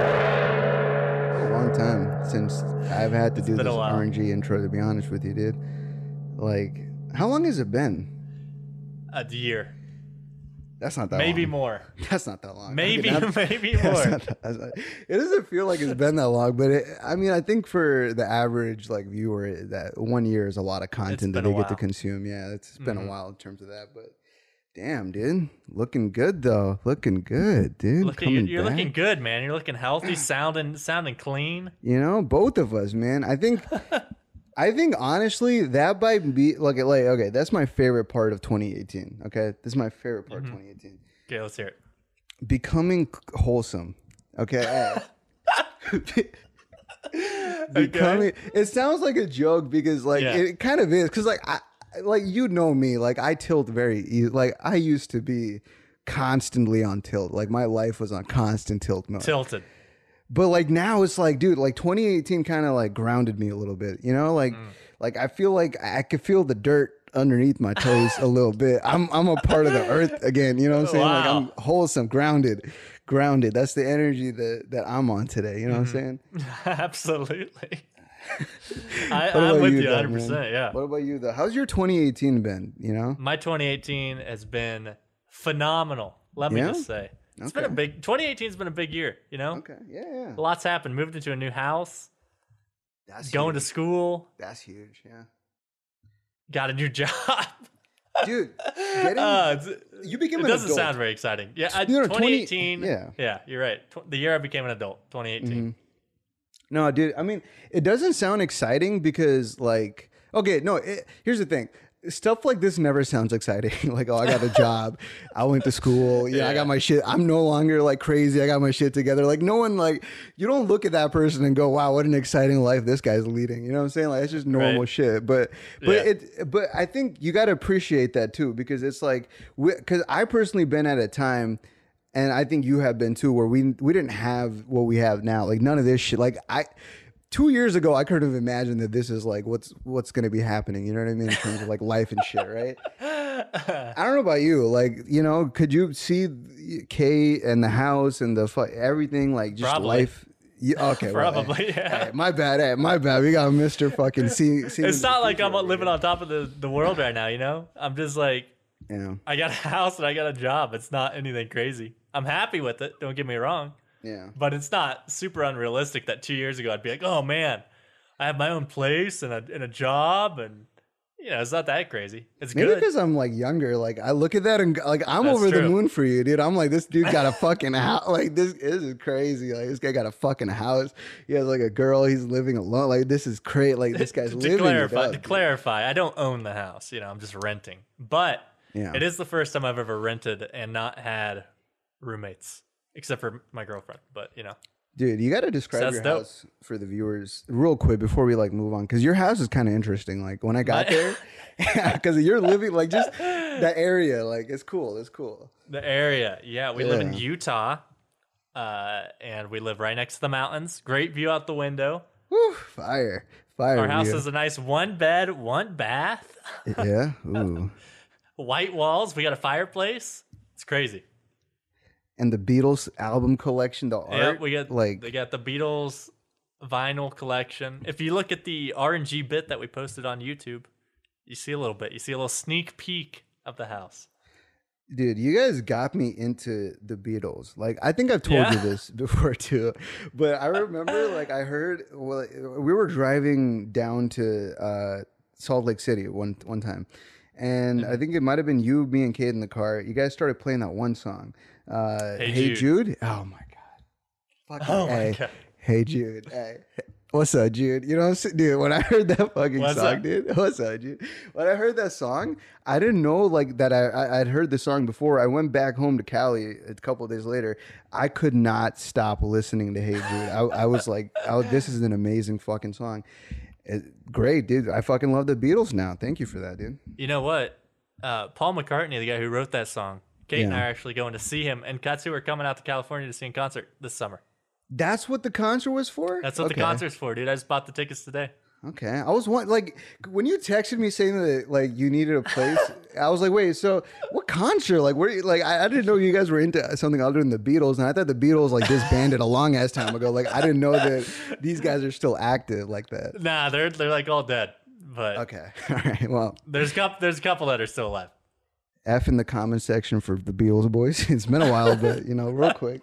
A long time since I've had to do been this a while. RNG intro, to be honest with you, dude. Like, how long has it been? A year. That's not that Maybe long. more. That's not that long. Maybe, Okay, maybe more. It doesn't feel like it's been that long, but I mean, I think for the average like viewer, that 1 year is a lot of content that been a they get to while. consume. Yeah, it's been a while in terms of that, but damn, dude, looking good though. Looking good, dude. You're looking good, man. You're looking healthy, sounding clean. You know, both of us, man. I think honestly that might be like okay, that's my favorite part of 2018. Okay, this is my favorite part of 2018. Okay, let's hear it. Becoming wholesome. Okay. Becoming. It sounds like a joke because like it kind of is because like you know me, like I tilt very easy. Like I used to be constantly on tilt. Like my life was on constant tilt mode. Tilted. But like now it's like, dude, like 2018 kind of like grounded me a little bit, you know, like I feel like I could feel the dirt underneath my toes a little bit. I'm a part of the earth again, you know what I'm saying? Wow. Like I'm wholesome, grounded. That's the energy that I'm on today, you know what I'm saying? Absolutely. I'm with you 100%. Man? Yeah. What about you though? How's your 2018 been? You know, my 2018 has been phenomenal. Let me just say, it's been a big. 2018 has been a big year. You know. Okay. Yeah. Lots happened. Moved into a new house. That's going huge. to school. That's huge. Yeah. Got a new job. Dude, you became an adult. It doesn't sound very exciting. Yeah, 2018. Yeah, you're right. The year I became an adult, 2018. Mm-hmm. No, dude, I mean, it doesn't sound exciting because, like, okay, no, here's the thing. Stuff like this never sounds exciting. Like, oh, I got a job. I went to school. Yeah, I got my shit. I'm no longer, like, crazy. I got my shit together. Like, no one, like, you don't look at that person and go, wow, what an exciting life this guy's leading. You know what I'm saying? Like, it's just normal shit. But I think you got to appreciate that, too, because it's like, because I personally been at a time, and I think you have been, too, where we didn't have what we have now. Like, none of this shit. Like, 2 years ago, I couldn't have imagined that this is like what's going to be happening. You know what I mean? In terms of like life and shit, right? I don't know about you. Like, you know, could you see Kay and the house and everything like just Probably. life? Yeah, okay, Probably. Well, Yeah. hey, my bad. We got Mr. Fucking see. It's not like I'm living on top of the world right now. You know, I'm just like, I got a house and I got a job. It's not anything crazy. I'm happy with it. Don't get me wrong. Yeah. But it's not super unrealistic that 2 years ago I'd be like, oh man, I have my own place and a job, and you know, it's not that crazy. It's Maybe good. because I'm like younger. Like I look at that and like I'm That's over the true. moon for you, dude. I'm like, this dude got a fucking house. Like this is crazy. Like this guy got a fucking house. He has like a girl. He's living alone. Like this is crazy. Like this guy's living it up. To clarify, I don't own the house. You know, I'm just renting. But it is the first time I've ever rented and not had roommates, except for my girlfriend. But you know. Dude, you got to describe your house for the viewers real quick before we like move on, because your house is kind of interesting. Like when I got there, because you're living like just that area, like it's cool. It's cool. The area, we live in Utah, and we live right next to the mountains. Great view out the window. Woo, fire. Our house is a nice 1 bed, 1 bath. Yeah. Ooh. White walls. We got a fireplace. It's crazy. And the Beatles album collection, the art, they got the Beatles vinyl collection. If you look at the RNG bit that we posted on YouTube, you see a little bit. You see a little sneak peek of the house. Dude, you guys got me into the Beatles. Like, I think I've told you this before too, but I remember like I heard, well, we were driving down to Salt Lake City one time. And I think it might have been you, me, and Kate in the car. You guys started playing that one song. Hey Jude. Oh my god. My god. Hey Jude. Hey. What's up, Jude? You know what I'm saying? Dude, when I heard that fucking song, dude. What's up, Jude? When I heard that song, I didn't know like that I'd heard the song before. I went back home to Cali a couple of days later. I could not stop listening to Hey Jude. I was like, this is an amazing fucking song. Great, dude. I fucking love the Beatles now. Thank you for that, dude. You know what? Paul McCartney, the guy who wrote that song, Kate and I are actually going to see him, and Katsu are coming out to California to see him in concert this summer. That's what the concert was for? That's what the concert's for, dude. I just bought the tickets today. Okay. I was like when you texted me saying that like you needed a place, I was like, wait, so what concert? Like where like I didn't know you guys were into something other than the Beatles, and I thought the Beatles like disbanded a long ass time ago. Like I didn't know that these guys are still active like that. Nah, they're like all dead. But Okay. All right. Well, there's a couple that are still alive. F in the comment section for the Beatles boys. It's been a while, but you know, real quick.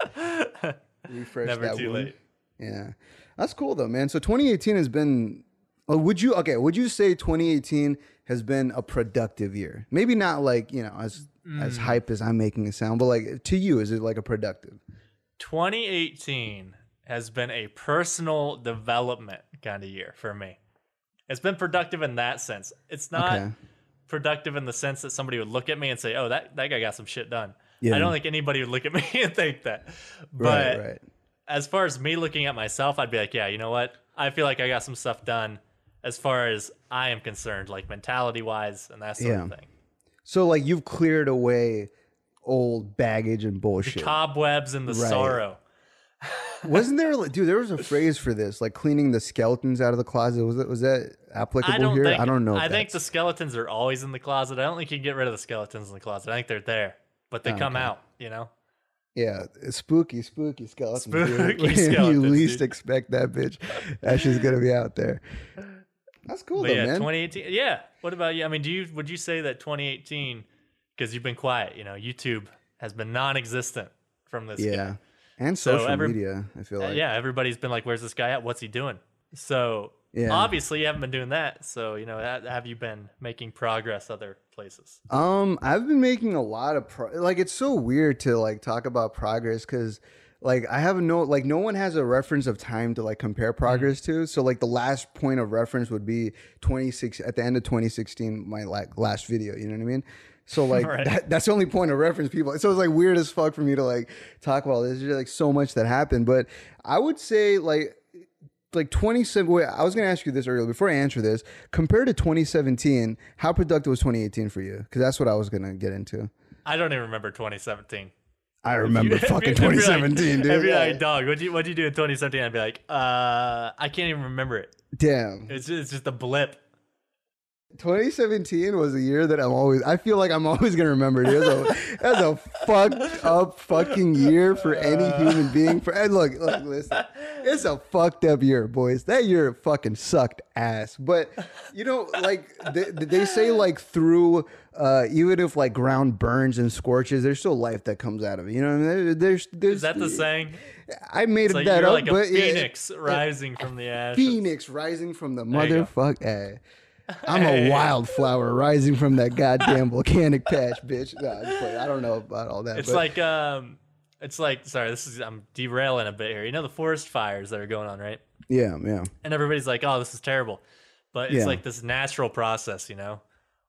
Refresh Never that too one. late. Yeah. That's cool though, man. So 2018 has been would you say 2018 has been a productive year? Maybe not like, you know, as hype as I'm making it sound, but like to you, is it like a productive? 2018 has been a personal development kind of year for me. It's been productive in that sense. It's not productive in the sense that somebody would look at me and say, "Oh, that guy got some shit done." Yeah. I don't think anybody would look at me and think that. But right. As far as me looking at myself, I'd be like, yeah, you know what? I feel like I got some stuff done as far as I am concerned, like mentality-wise and that sort of thing. So, like, you've cleared away old baggage and bullshit. The cobwebs and the sorrow. Wasn't there, dude, there was a phrase for this, like cleaning the skeletons out of the closet. Was that applicable here? I don't know. I think the skeletons are always in the closet. I don't think you can get rid of the skeletons in the closet. I think they're there, but they come out, you know? Yeah, spooky skeletons. Spooky skeletons, you least expect that bitch. That shit's going to be out there. That's cool, though, man. 2018. Yeah. What about you? I mean, would you say that 2018, because you've been quiet, you know, YouTube has been non-existent from this guy. And social media, I feel like. Yeah, everybody's been like, where's this guy at? What's he doing? So obviously you haven't been doing that. So, you know, have you been making progress other places? I've been making a lot of like, it's so weird to like talk about progress because like I have no one has a reference of time to like compare progress to. So like the last point of reference would be at the end of 2016, my like last video, you know what I mean? So like that's the only point of reference people. So it's like weird as fuck for me to like talk about this. There's like so much that happened, but I would say like 27. Wait, I was gonna ask you this earlier before I answer this. Compared to 2017, how productive was 2018 for you? Because that's what I was gonna get into. I don't even remember 2017. I remember fucking 2017, dude. I'd be like, dog, what'd you do in 2017? I'd be like, I can't even remember it. Damn. It's just a blip. 2017 was a year that I feel like I'm always going to remember. That's a fucked up fucking year for any human being. Look, listen, it's a fucked up year, boys. That year fucking sucked ass. But, you know, like they say like through, even if like ground burns and scorches, there's still life that comes out of it. You know what I mean? There's Is that the saying? I made like that you're up. Like a phoenix rising from the ashes. Phoenix rising from the motherfucker. I'm a wildflower rising from that goddamn volcanic patch, bitch. No, I don't know about all that. It's like, sorry, I'm derailing a bit here. You know the forest fires that are going on, right? Yeah. And everybody's like, oh, this is terrible. But it's like this natural process, you know,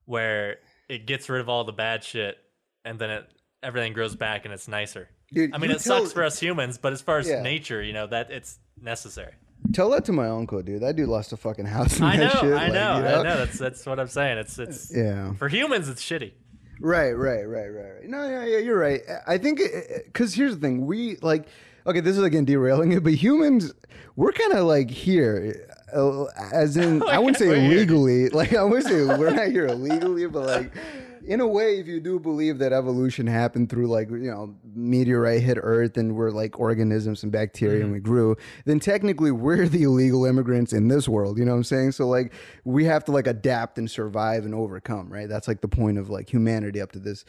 where it gets rid of all the bad shit and then everything grows back and it's nicer. Dude, I mean, it sucks for us humans, but as far as nature, you know, that it's necessary. Tell that to my uncle, dude. That dude lost a fucking house. I know. I know. That's what I'm saying. It's for humans, it's shitty. Right. No, yeah, you're right. I think because here's the thing. We like, okay, this is again derailing it, but humans, we're kind of like here, as in, I wouldn't say illegally. Like I wouldn't say we're not here illegally, but like. In a way, if you do believe that evolution happened through like, you know, meteorite hit Earth and we're like organisms and bacteria and we grew, then technically we're the illegal immigrants in this world. You know what I'm saying? So like we have to like adapt and survive and overcome, right? That's like the point of like humanity up to this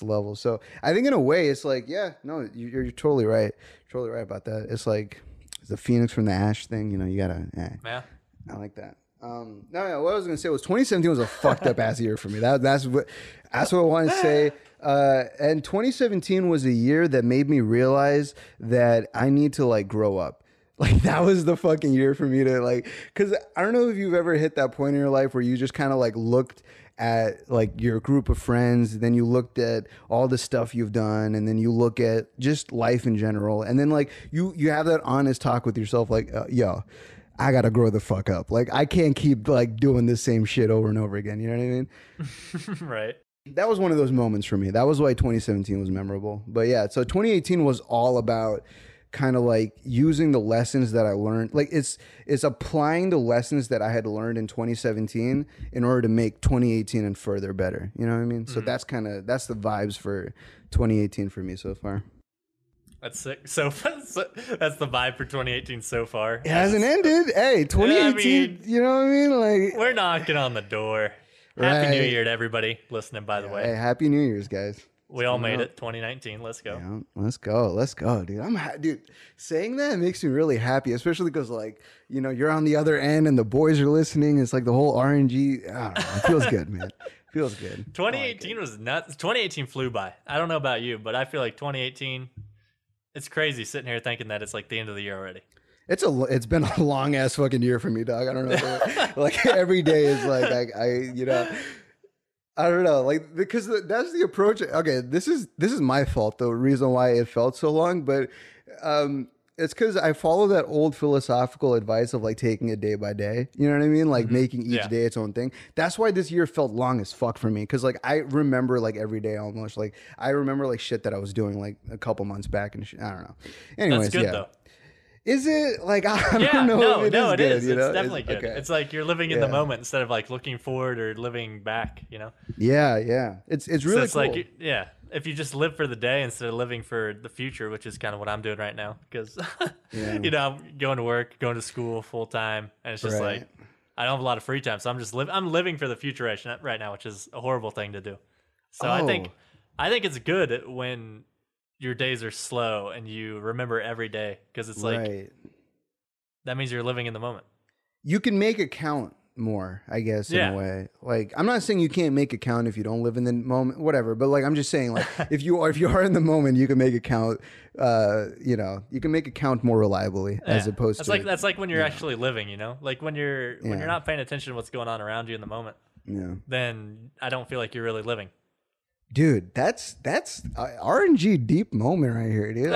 level. So I think in a way it's like, yeah, no, you're totally right. Totally right about that. It's like it's the phoenix from the ash thing. You know, you gotta, yeah, I like that. No, what I was gonna say was 2017 was a fucked up ass year for me. That's what I wanted to say. And 2017 was a year that made me realize that I need to like grow up. Like that was the fucking year for me to like, because I don't know if you've ever hit that point in your life where you just kind of like looked at like your group of friends, then you looked at all the stuff you've done, and then you look at just life in general, and then like you have that honest talk with yourself, like, yo. I gotta grow the fuck up. Like I can't keep like doing the same shit over and over again. You know what I mean? Right. That was one of those moments for me. That was why 2017 was memorable. But yeah, so 2018 was all about kind of like using the lessons that I learned. Like it's applying the lessons that I had learned in 2017 in order to make 2018 and further better. You know what I mean? So that's the vibes for 2018 for me so far. That's sick. So that's the vibe for 2018 so far. It hasn't ended. Hey, 2018, you know what I mean? Like, we're knocking on the door. Happy New Year to everybody listening, by the way. Hey, Happy New Year's, guys. We all made it. 2019. Let's go. Yeah, let's go, dude. Dude, saying that makes me really happy, especially because, like, you know, you're on the other end and the boys are listening. It's like the whole RNG. I don't know. It feels good, man. Feels good. 2018 was nuts. 2018 flew by. I don't know about you, but I feel like 2018, it's crazy sitting here thinking that it's like the end of the year already. It's been a long ass fucking year for me, dog. I don't know. Like every day is like you know, I don't know, like, because that's the approach. Okay, this is my fault, the reason why it felt so long, but it's because I follow that old philosophical advice of like taking it day by day. You know what I mean? Like making each day its own thing. That's why this year felt long as fuck for me. Because like I remember like every day almost. Like I remember like shit that I was doing like a couple months back and shit. I don't know. Anyways, that's good though. Is it like I don't know? It is. Good, you know? It's definitely good. Okay. It's like you're living in the moment instead of like looking forward or living back. You know? Yeah. It's really it's cool. Like if you just live for the day instead of living for the future, which is kind of what I'm doing right now, because you know, I'm going to work, going to school full time, and it's just like I don't have a lot of free time, so I'm just I'm living for the future right now, which is a horrible thing to do. So I think it's good when your days are slow and you remember every day, because it's like that means you're living in the moment. You can make it count more, I guess, in a way. Like, I'm not saying you can't make it count if you don't live in the moment, whatever, but like I'm just saying, like, if you are in the moment, you can make it count. You know, you can make it count more reliably as opposed to that's like when you're actually living, you know, like when you're not paying attention to what's going on around you in the moment, then I don't feel like you're really living. Dude, that's RNG deep moment right here, dude.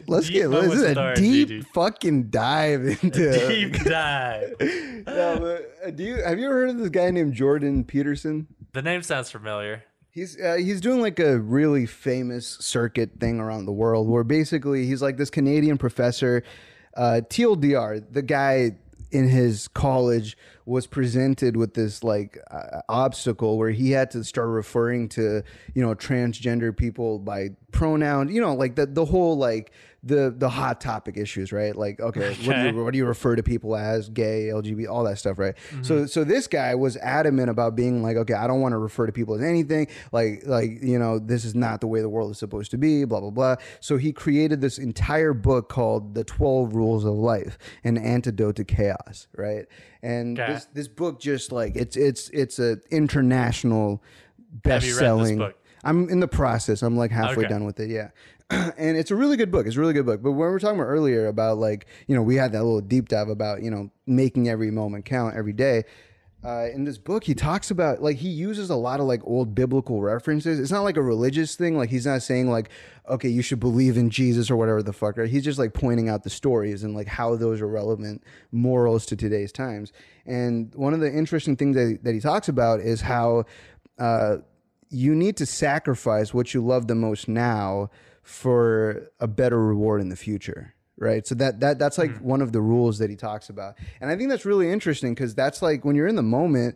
Let's get this is a RNG, deep fucking dive into deep dive. No, but have you ever heard of this guy named Jordan Peterson? The name sounds familiar. He's doing like a really famous circuit thing around the world where basically he's like this Canadian professor, TLDR, the guy in his college was presented with this like obstacle where he had to start referring to, you know, transgender people by pronoun, you know, like the whole like the hot topic issues, right? Like, okay. What do you refer to people as? Gay, LGBT, all that stuff, right? So this guy was adamant about being like, okay, I don't want to refer to people as anything. Like you know, this is not the way the world is supposed to be. Blah blah blah. So he created this entire book called The 12 Rules of Life: An Antidote to Chaos, right? And this book just like it's an international best-selling. Have you read this book? I'm in the process. I'm like halfway done with it. Yeah. And it's a really good book. It's a really good book. But when we were talking about earlier about like, you know, we had that little deep dive about, you know, making every moment count every day. In this book, he talks about like he uses a lot of like old biblical references. It's not like a religious thing. Like he's not saying like, okay, you should believe in Jesus or whatever the fuck. Right? He's just like pointing out the stories and like how those are relevant morals to today's times. And one of the interesting things that he talks about is how you need to sacrifice what you love the most now for a better reward in the future, right? So that's like one of the rules that he talks about. And I think that's really interesting because that's like when you're in the moment,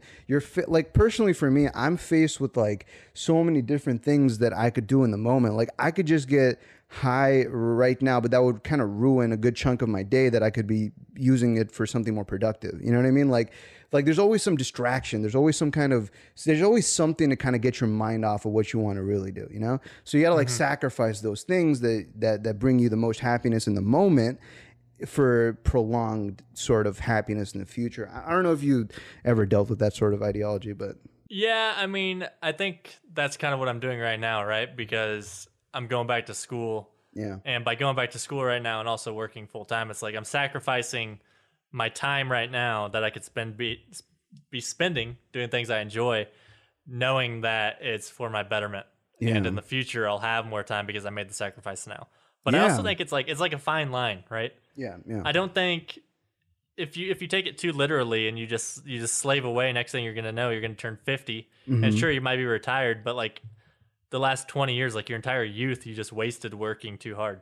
like personally for me, I'm faced with like so many different things that I could do in the moment. Like I could just get high right now, but that would kind of ruin a good chunk of my day that I could be using it for something more productive. You know what I mean? Like there's always some distraction. There's always something to kind of get your mind off of what you want to really do, you know? So you got to like sacrifice those things that bring you the most happiness in the moment for prolonged sort of happiness in the future. I don't know if you ever dealt with that sort of ideology, but yeah, I mean, I think that's kind of what I'm doing right now, right? Because I'm going back to school. Yeah. And by going back to school right now and also working full time, it's like I'm sacrificing my time right now that I could be spending doing things I enjoy, knowing that it's for my betterment. Yeah. And in the future, I'll have more time because I made the sacrifice now. But I also think it's like a fine line, right? Yeah. I don't think if you take it too literally and you just slave away, next thing you're gonna know, you're gonna turn 50, and sure you might be retired, but like the last 20 years, like your entire youth, you just wasted working too hard.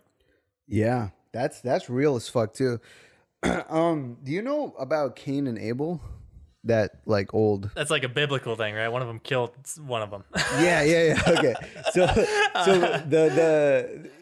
Yeah, that's real as fuck too. Do you know about Cain and Abel? That like old. That's like a biblical thing, right? One of them killed one of them. Yeah. Okay. So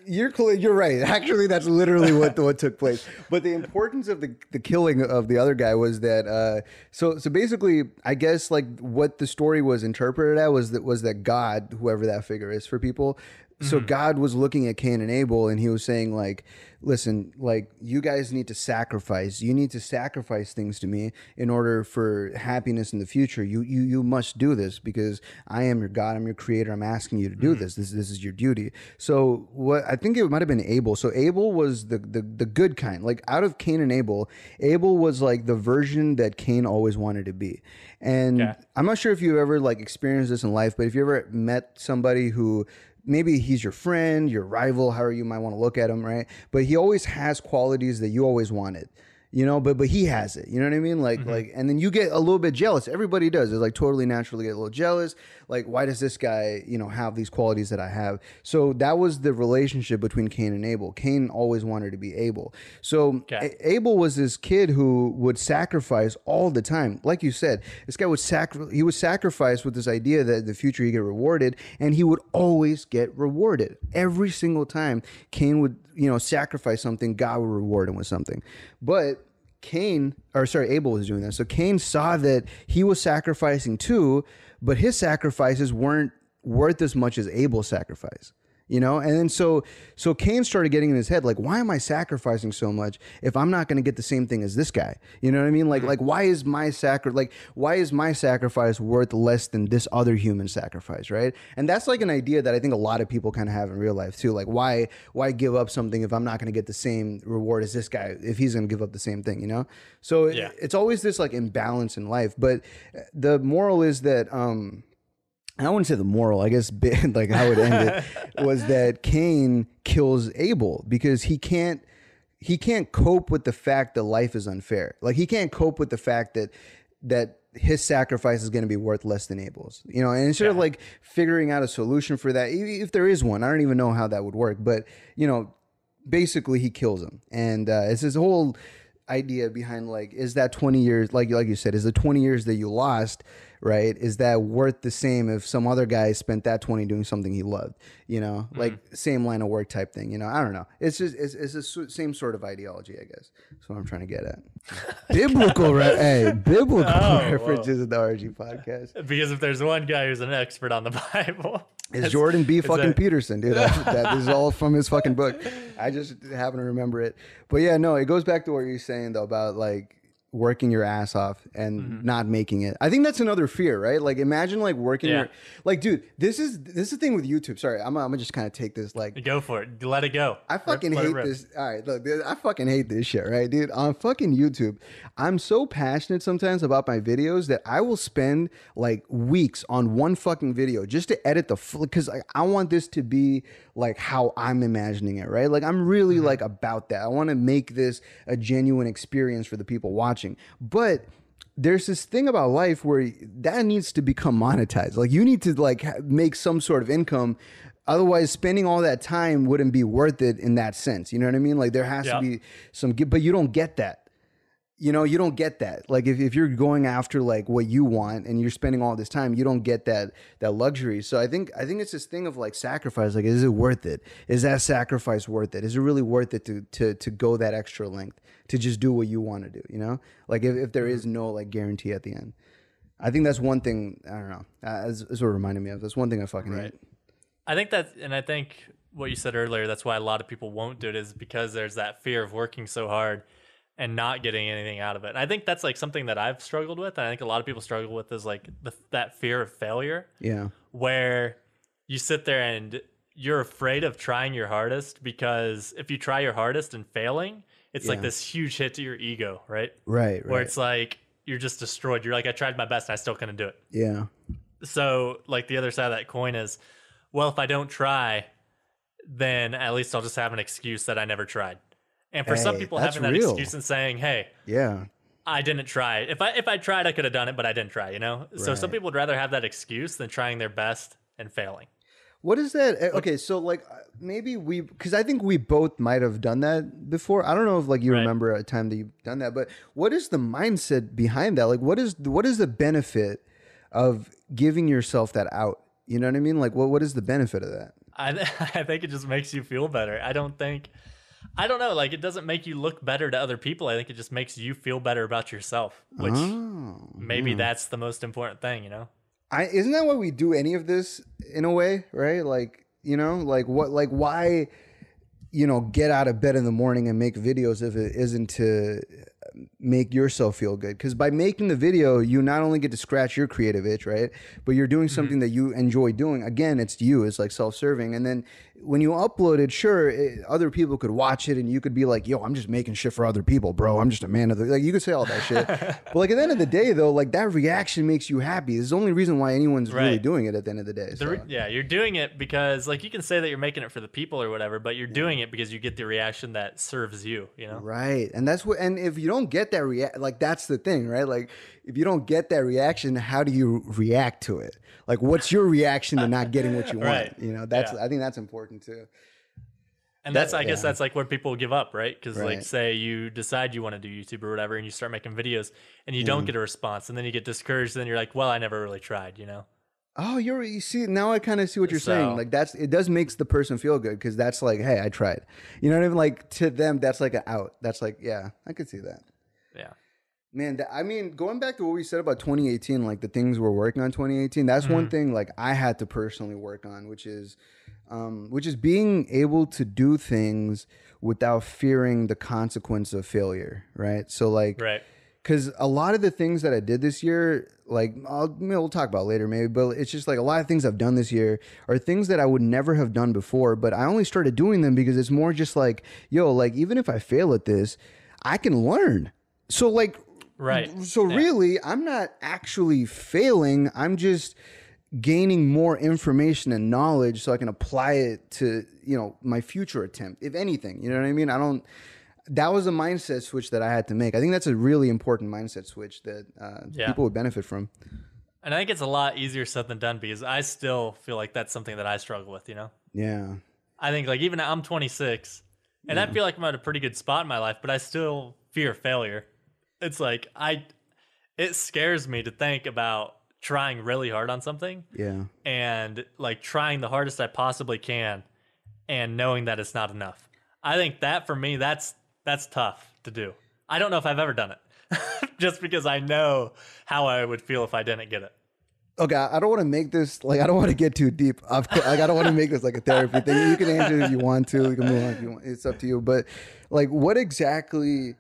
you're right. Actually, that's literally what took place. But the importance of the killing of the other guy was that so basically, I guess like what the story was interpreted at was that God, whoever that figure is for people. So God was looking at Cain and Abel, and he was saying like, listen, like you guys need to sacrifice. You need to sacrifice things to me in order for happiness in the future. You must do this because I am your God. I'm your creator. I'm asking you to do this. This is your duty. So what I think it might have been Abel. So Abel was the good kind. Like out of Cain and Abel, Abel was like the version that Cain always wanted to be. And I'm not sure if you've ever like experienced this in life, but if you ever met somebody who maybe he's your friend, your rival, however you might want to look at him, right? But he always has qualities that you always wanted, you know, but he has it, you know what I mean? Like, and then you get a little bit jealous. Everybody does. It's like totally naturally get a little jealous. Like, why does this guy, you know, have these qualities that I have? So that was the relationship between Cain and Abel. Cain always wanted to be Abel. So Abel was this kid who would sacrifice all the time. Like you said, this guy would sacrifice with this idea that in the future he get rewarded, and he would always get rewarded. Every single time Cain would, you know, sacrifice something, God would reward him with something. But Abel was doing that. So Cain saw that he was sacrificing too, but his sacrifices weren't worth as much as Abel's sacrifice, you know? And then so Cain started getting in his head, like, why am I sacrificing so much if I'm not going to get the same thing as this guy? You know what I mean? Like why is my sacrifice worth less than this other human sacrifice, right? And that's like an idea that I think a lot of people kind of have in real life too. Like why give up something if I'm not going to get the same reward as this guy, if he's going to give up the same thing, you know? So it's always this like imbalance in life. But the moral is that, I wouldn't say the moral, I guess, like how it ended was that Cain kills Abel because he can't cope with the fact that life is unfair. Like he can't cope with the fact that his sacrifice is going to be worth less than Abel's, you know, and instead of like figuring out a solution for that, if there is one, I don't even know how that would work, but you know, basically he kills him. And it's this whole idea behind like, is that 20 years, like you said, is the 20 years that you lost, right? Is that worth the same if some other guy spent that 20 doing something he loved, you know, like same line of work type thing, you know? I don't know. It's just, it's the same sort of ideology, I guess. That's what I'm trying to get at. Biblical references in the RG podcast. Because if there's one guy who's an expert on the Bible, it's Jordan B. fucking Peterson, dude. That is all from his fucking book. I just happen to remember it. But yeah, no, it goes back to what you're saying though about like working your ass off and not making it. I think that's another fear, right? Like imagine like working your, like, dude, this is the thing with YouTube. Sorry, I'm gonna just kind of take this like, go for it. Let it go. I fucking hate this. All right, look, dude, I fucking hate this shit, right, dude? On fucking YouTube, I'm so passionate sometimes about my videos that I will spend like weeks on one fucking video just to edit because I want this to be like how I'm imagining it, right? Like I'm really like about that. I want to make this a genuine experience for the people watching. But there's this thing about life where that needs to become monetized. Like you need to like make some sort of income. Otherwise, spending all that time wouldn't be worth it in that sense. You know what I mean? Like there has to be some, but you don't get that. You know, you don't get that. Like if you're going after like what you want and you're spending all this time, you don't get that luxury. So I think it's this thing of like sacrifice. Like, is it worth it? Is that sacrifice worth it? Is it really worth it to go that extra length to just do what you want to do? You know, like if there is no like guarantee at the end. I think that's one thing. I don't know. That's what it reminded me of. That's one thing I fucking hate. I think what you said earlier, that's why a lot of people won't do it, is because there's that fear of working so hard and not getting anything out of it. And I think that's like something that I've struggled with. And I think a lot of people struggle with is like that fear of failure. Yeah. Where you sit there and you're afraid of trying your hardest, because if you try your hardest and failing, it's like this huge hit to your ego, right? Right. Where it's like, you're just destroyed. You're like, I tried my best and I still couldn't do it. Yeah. So like the other side of that coin is, well, if I don't try, then at least I'll just have an excuse that I never tried. And for some people, having that excuse and saying, "Hey, I didn't try. If I tried, I could have done it, but I didn't try." You know. So some people would rather have that excuse than trying their best and failing. What is that? Okay, so like maybe because I think we both might have done that before. I don't know if like you remember a time that you've done that, but what is the mindset behind that? Like, what is the benefit of giving yourself that out? You know what I mean? Like, what is the benefit of that? I think it just makes you feel better. I don't know. Like, it doesn't make you look better to other people. I think it just makes you feel better about yourself, which maybe that's the most important thing, you know? Isn't that why we do any of this in a way, right? Like, you know, like why, you know, get out of bed in the morning and make videos if it isn't to make yourself feel good? Because by making the video, you not only get to scratch your creative itch, right? But you're doing something that you enjoy doing. Again, it's you. It's like self-serving. And then when you upload it, sure, other people could watch it and you could be like, yo, I'm just making shit for other people, bro. I'm just a man of the... Like, you could say all that shit. But like at the end of the day, though, like that reaction makes you happy. It's the only reason why anyone's really doing it at the end of the day. So. Yeah, you're doing it because like you can say that you're making it for the people or whatever, but you're doing it because you get the reaction that serves you, you know? Right. And that's what... And if you don't get that like that's the thing, right? Like if you don't get that reaction, how do you react to it? Like what's your reaction to not getting what you want? You know, that's I think that's important too. And I guess that's like where people give up, right? Because like say you decide you want to do YouTube or whatever and you start making videos and you don't get a response and then you get discouraged and then you're like, well, I never really tried, you know? Oh, you see, now I kind of see what you're saying. Like it does makes the person feel good because that's like, hey, I tried. You know what I mean? Like to them, that's like an out. That's like, yeah, I could see that. Yeah. Man, I mean, going back to what we said about 2018, like the things we're working on 2018, that's one thing like I had to personally work on, which is being able to do things without fearing the consequence of failure, right? So like, because a lot of the things that I did this year, like we'll talk about later maybe, but it's just like a lot of things I've done this year are things that I would never have done before, but I only started doing them because it's more just like, yo, like even if I fail at this, I can learn. So like, really, I'm not actually failing. I'm just gaining more information and knowledge so I can apply it to, you know, my future attempt, if anything. You know what I mean? That was a mindset switch that I had to make. I think that's a really important mindset switch that people would benefit from. And I think it's a lot easier said than done because I still feel like that's something that I struggle with, you know? Yeah. I think like even I'm 26 and I feel like I'm at a pretty good spot in my life, but I still fear failure. It's like it scares me to think about trying really hard on something. Yeah. And like trying the hardest I possibly can and knowing that it's not enough. I think that for me, that's tough to do. I don't know if I've ever done it just because I know how I would feel if I didn't get it. Okay, I don't want to make this like I don't want to get too deep. Like I don't want to make this like a therapy thing. You can answer if you want to. You can move on if you want. It's up to you. But like, what exactly?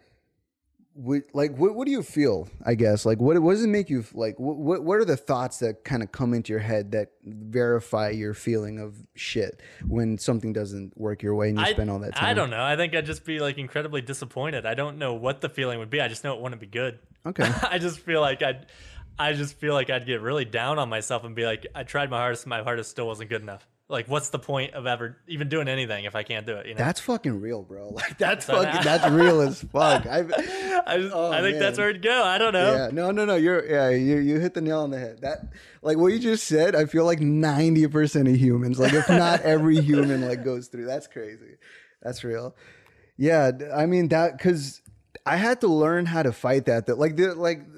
What do you feel? I guess like what does it make you like? What are the thoughts that kind of come into your head that verify your feeling of shit when something doesn't work your way and you spend all that time? I don't know. I think I'd just be like incredibly disappointed. I don't know what the feeling would be. I just know it wouldn't be good. Okay. I just feel like I'd get really down on myself and be like, I tried my hardest still wasn't good enough. Like, what's the point of ever even doing anything if I can't do it? You know? That's fucking real, bro. Like, that's real as fuck. I think that's where it'd go. I don't know. Yeah, no. You hit the nail on the head. That, like what you just said, I feel like 90% of humans, like if not every human, like goes through. That's crazy. That's real. Yeah, I mean that because I had to learn how to fight that. Like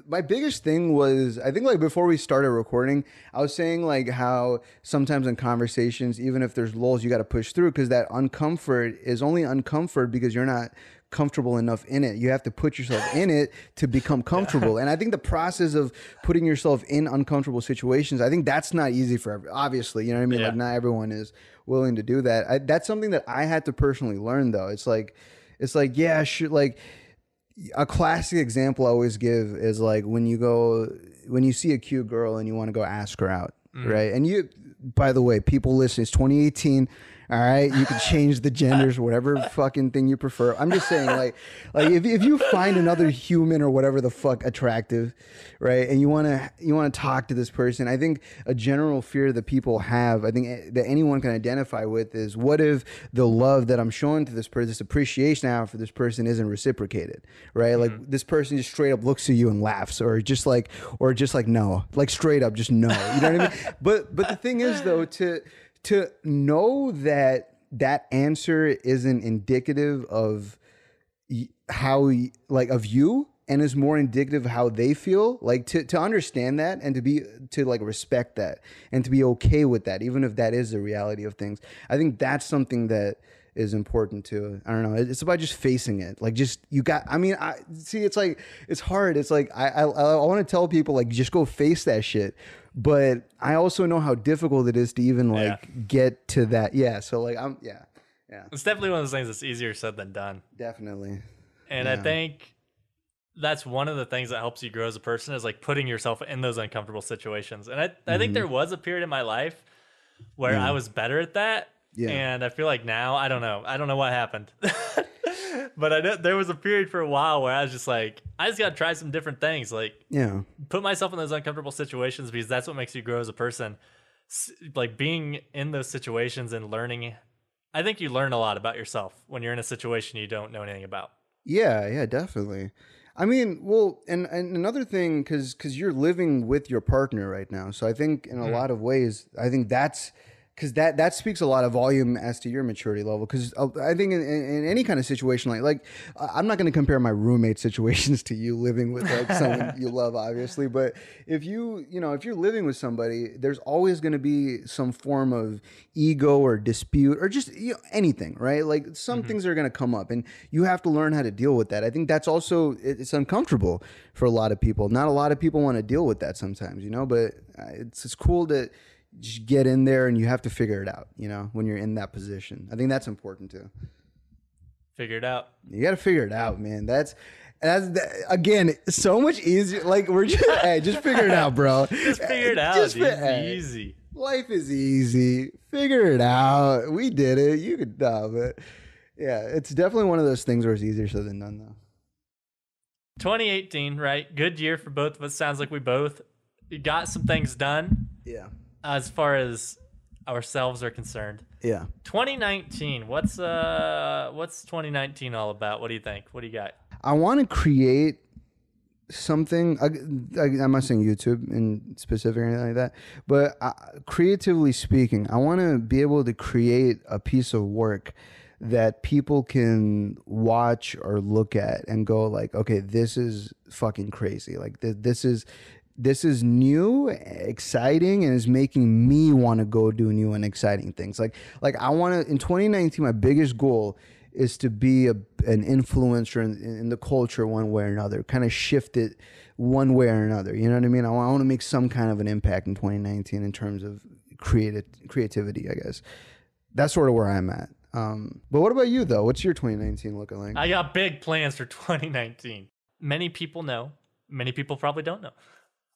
my biggest thing was, I think like before we started recording, I was saying like how sometimes in conversations, even if there's lulls, you got to push through because that uncomfort is only uncomfort because you're not comfortable enough in it. You have to put yourself in it to become comfortable. And I think the process of putting yourself in uncomfortable situations, I think that's not easy for obviously, you know what I mean? Like not everyone is willing to do that. That's something that I had to personally learn though. It's like, yeah, like, a classic example I always give is like when you see a cute girl and you want to go ask her out, right? And you, by the way, people listen, it's 2018. All right, you can change the genders, whatever fucking thing you prefer. I'm just saying, like if you find another human or whatever the fuck attractive, right, and you wanna talk to this person, I think a general fear that people have, I think that anyone can identify with, is what if the love that I'm showing to this person, this appreciation I have for this person, isn't reciprocated, right? Like this person just straight up looks at you and laughs, or just like no, like straight up just no, you know what I mean? But the thing is though, to know that that answer isn't indicative of how like of you and is more indicative of how they feel, like to understand that and to like respect that and to be okay with that, even if that is the reality of things. I think that's something that is important too. I don't know. It's about just facing it. Like just, you got, I mean, I see, it's like, it's hard. It's like, I want to tell people like, just go face that shit. But I also know how difficult it is to even like get to that. Yeah. So like, yeah. It's definitely one of those things that's easier said than done. Definitely. And I think that's one of the things that helps you grow as a person is like putting yourself in those uncomfortable situations. And I think there was a period in my life where I was better at that. Yeah. And I feel like now, I don't know what happened. But I know there was a period for a while where I was just like, I just got to try some different things. Like, put myself in those uncomfortable situations because that's what makes you grow as a person. Like being in those situations and learning, I think you learn a lot about yourself when you're in a situation you don't know anything about. Yeah, definitely. I mean, well, and another thing, because you're living with your partner right now. So I think in a lot of ways, I think that's, because that speaks a lot of volume as to your maturity level. Because I think in any kind of situation, like I'm not going to compare my roommate situations to you living with like someone you love, obviously. But if you're living with somebody, there's always going to be some form of ego or dispute or just anything, right? Like some things are going to come up, and you have to learn how to deal with that. I think that's also, it's uncomfortable for a lot of people. Not a lot of people want to deal with that sometimes, but it's cool to just get in there, and you have to figure it out, when you're in that position. I think that's important too. Figure it out. You got to figure it out, man. That's again, so much easier. Like we're just, just figure it out, bro. Just figure it out. It's easy. Life is easy. Figure it out. We did it. You could, but yeah, it's definitely one of those things where it's easier said than done, though. 2018, right? Good year for both of us. Sounds like we both got some things done. Yeah. As far as ourselves are concerned. Yeah. 2019. What's 2019 all about? What do you think? What do you got? I want to create something. I'm not saying YouTube in specific or anything like that, but creatively speaking, I want to be able to create a piece of work that people can watch or look at and go like, okay, this is fucking crazy. Like this is new, exciting, and is making me want to go do new and exciting things. Like I want to, in 2019, my biggest goal is to be an influencer in the culture one way or another, kind of shift it one way or another. You know what I mean? I want to make some kind of an impact in 2019 in terms of creativity, I guess. That's sort of where I'm at. But what about you, though? What's your 2019 looking like? I got big plans for 2019. Many people know. Many people probably don't know.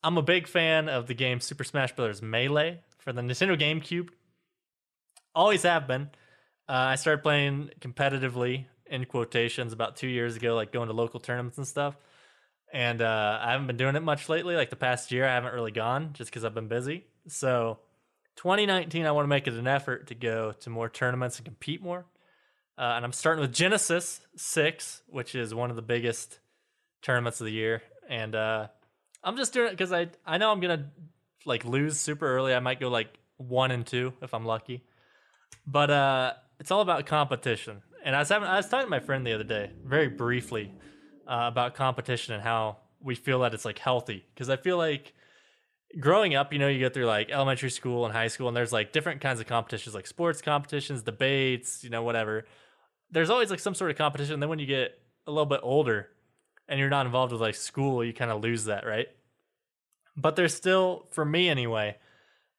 I'm a big fan of the game Super Smash Bros. Melee for the Nintendo GameCube. Always have been. I started playing competitively, in quotations, about 2 years ago, like going to local tournaments and stuff. And I haven't been doing it much lately. Like the past year, I haven't really gone just because I've been busy. So 2019, I want to make it an effort to go to more tournaments and compete more. And I'm starting with Genesis 6, which is one of the biggest tournaments of the year. And I'm just doing it because I know I'm going to like lose super early. I might go like 1 and 2 if I'm lucky. But it's all about competition. And I was talking to my friend the other day, very briefly, about competition and how we feel that it's like healthy. Because I feel like growing up, you go through like elementary school and high school, and there's like different kinds of competitions, like sports competitions, debates, whatever. There's always like some sort of competition. And then when you get a little bit older and you're not involved with like school, you kind of lose that, right? But there's still, for me anyway,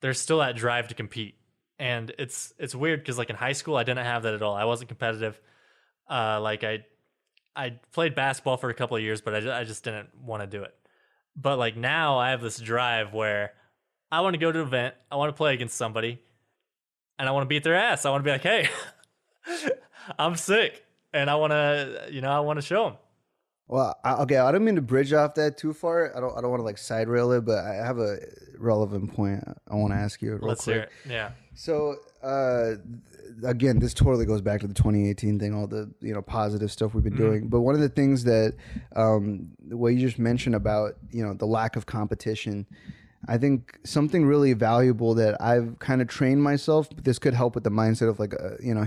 there's still that drive to compete. And it's weird because like in high school, I didn't have that at all. I wasn't competitive. Like I played basketball for a couple of years, but I just didn't want to do it. But like now I have this drive where I want to go to an event, I want to play against somebody, and I want to beat their ass. I want to be like, hey, I'm sick, and I want to show them. Well, okay, I don't mean to bridge off that too far. I don't want to like side rail it, but I have a relevant point I want to ask you real quick. Let's hear it. Yeah. So, again, this totally goes back to the 2018 thing, all the positive stuff we've been doing. But one of the things that what you just mentioned about the lack of competition, I think something really valuable that I've kind of trained myself, this could help with the mindset of like,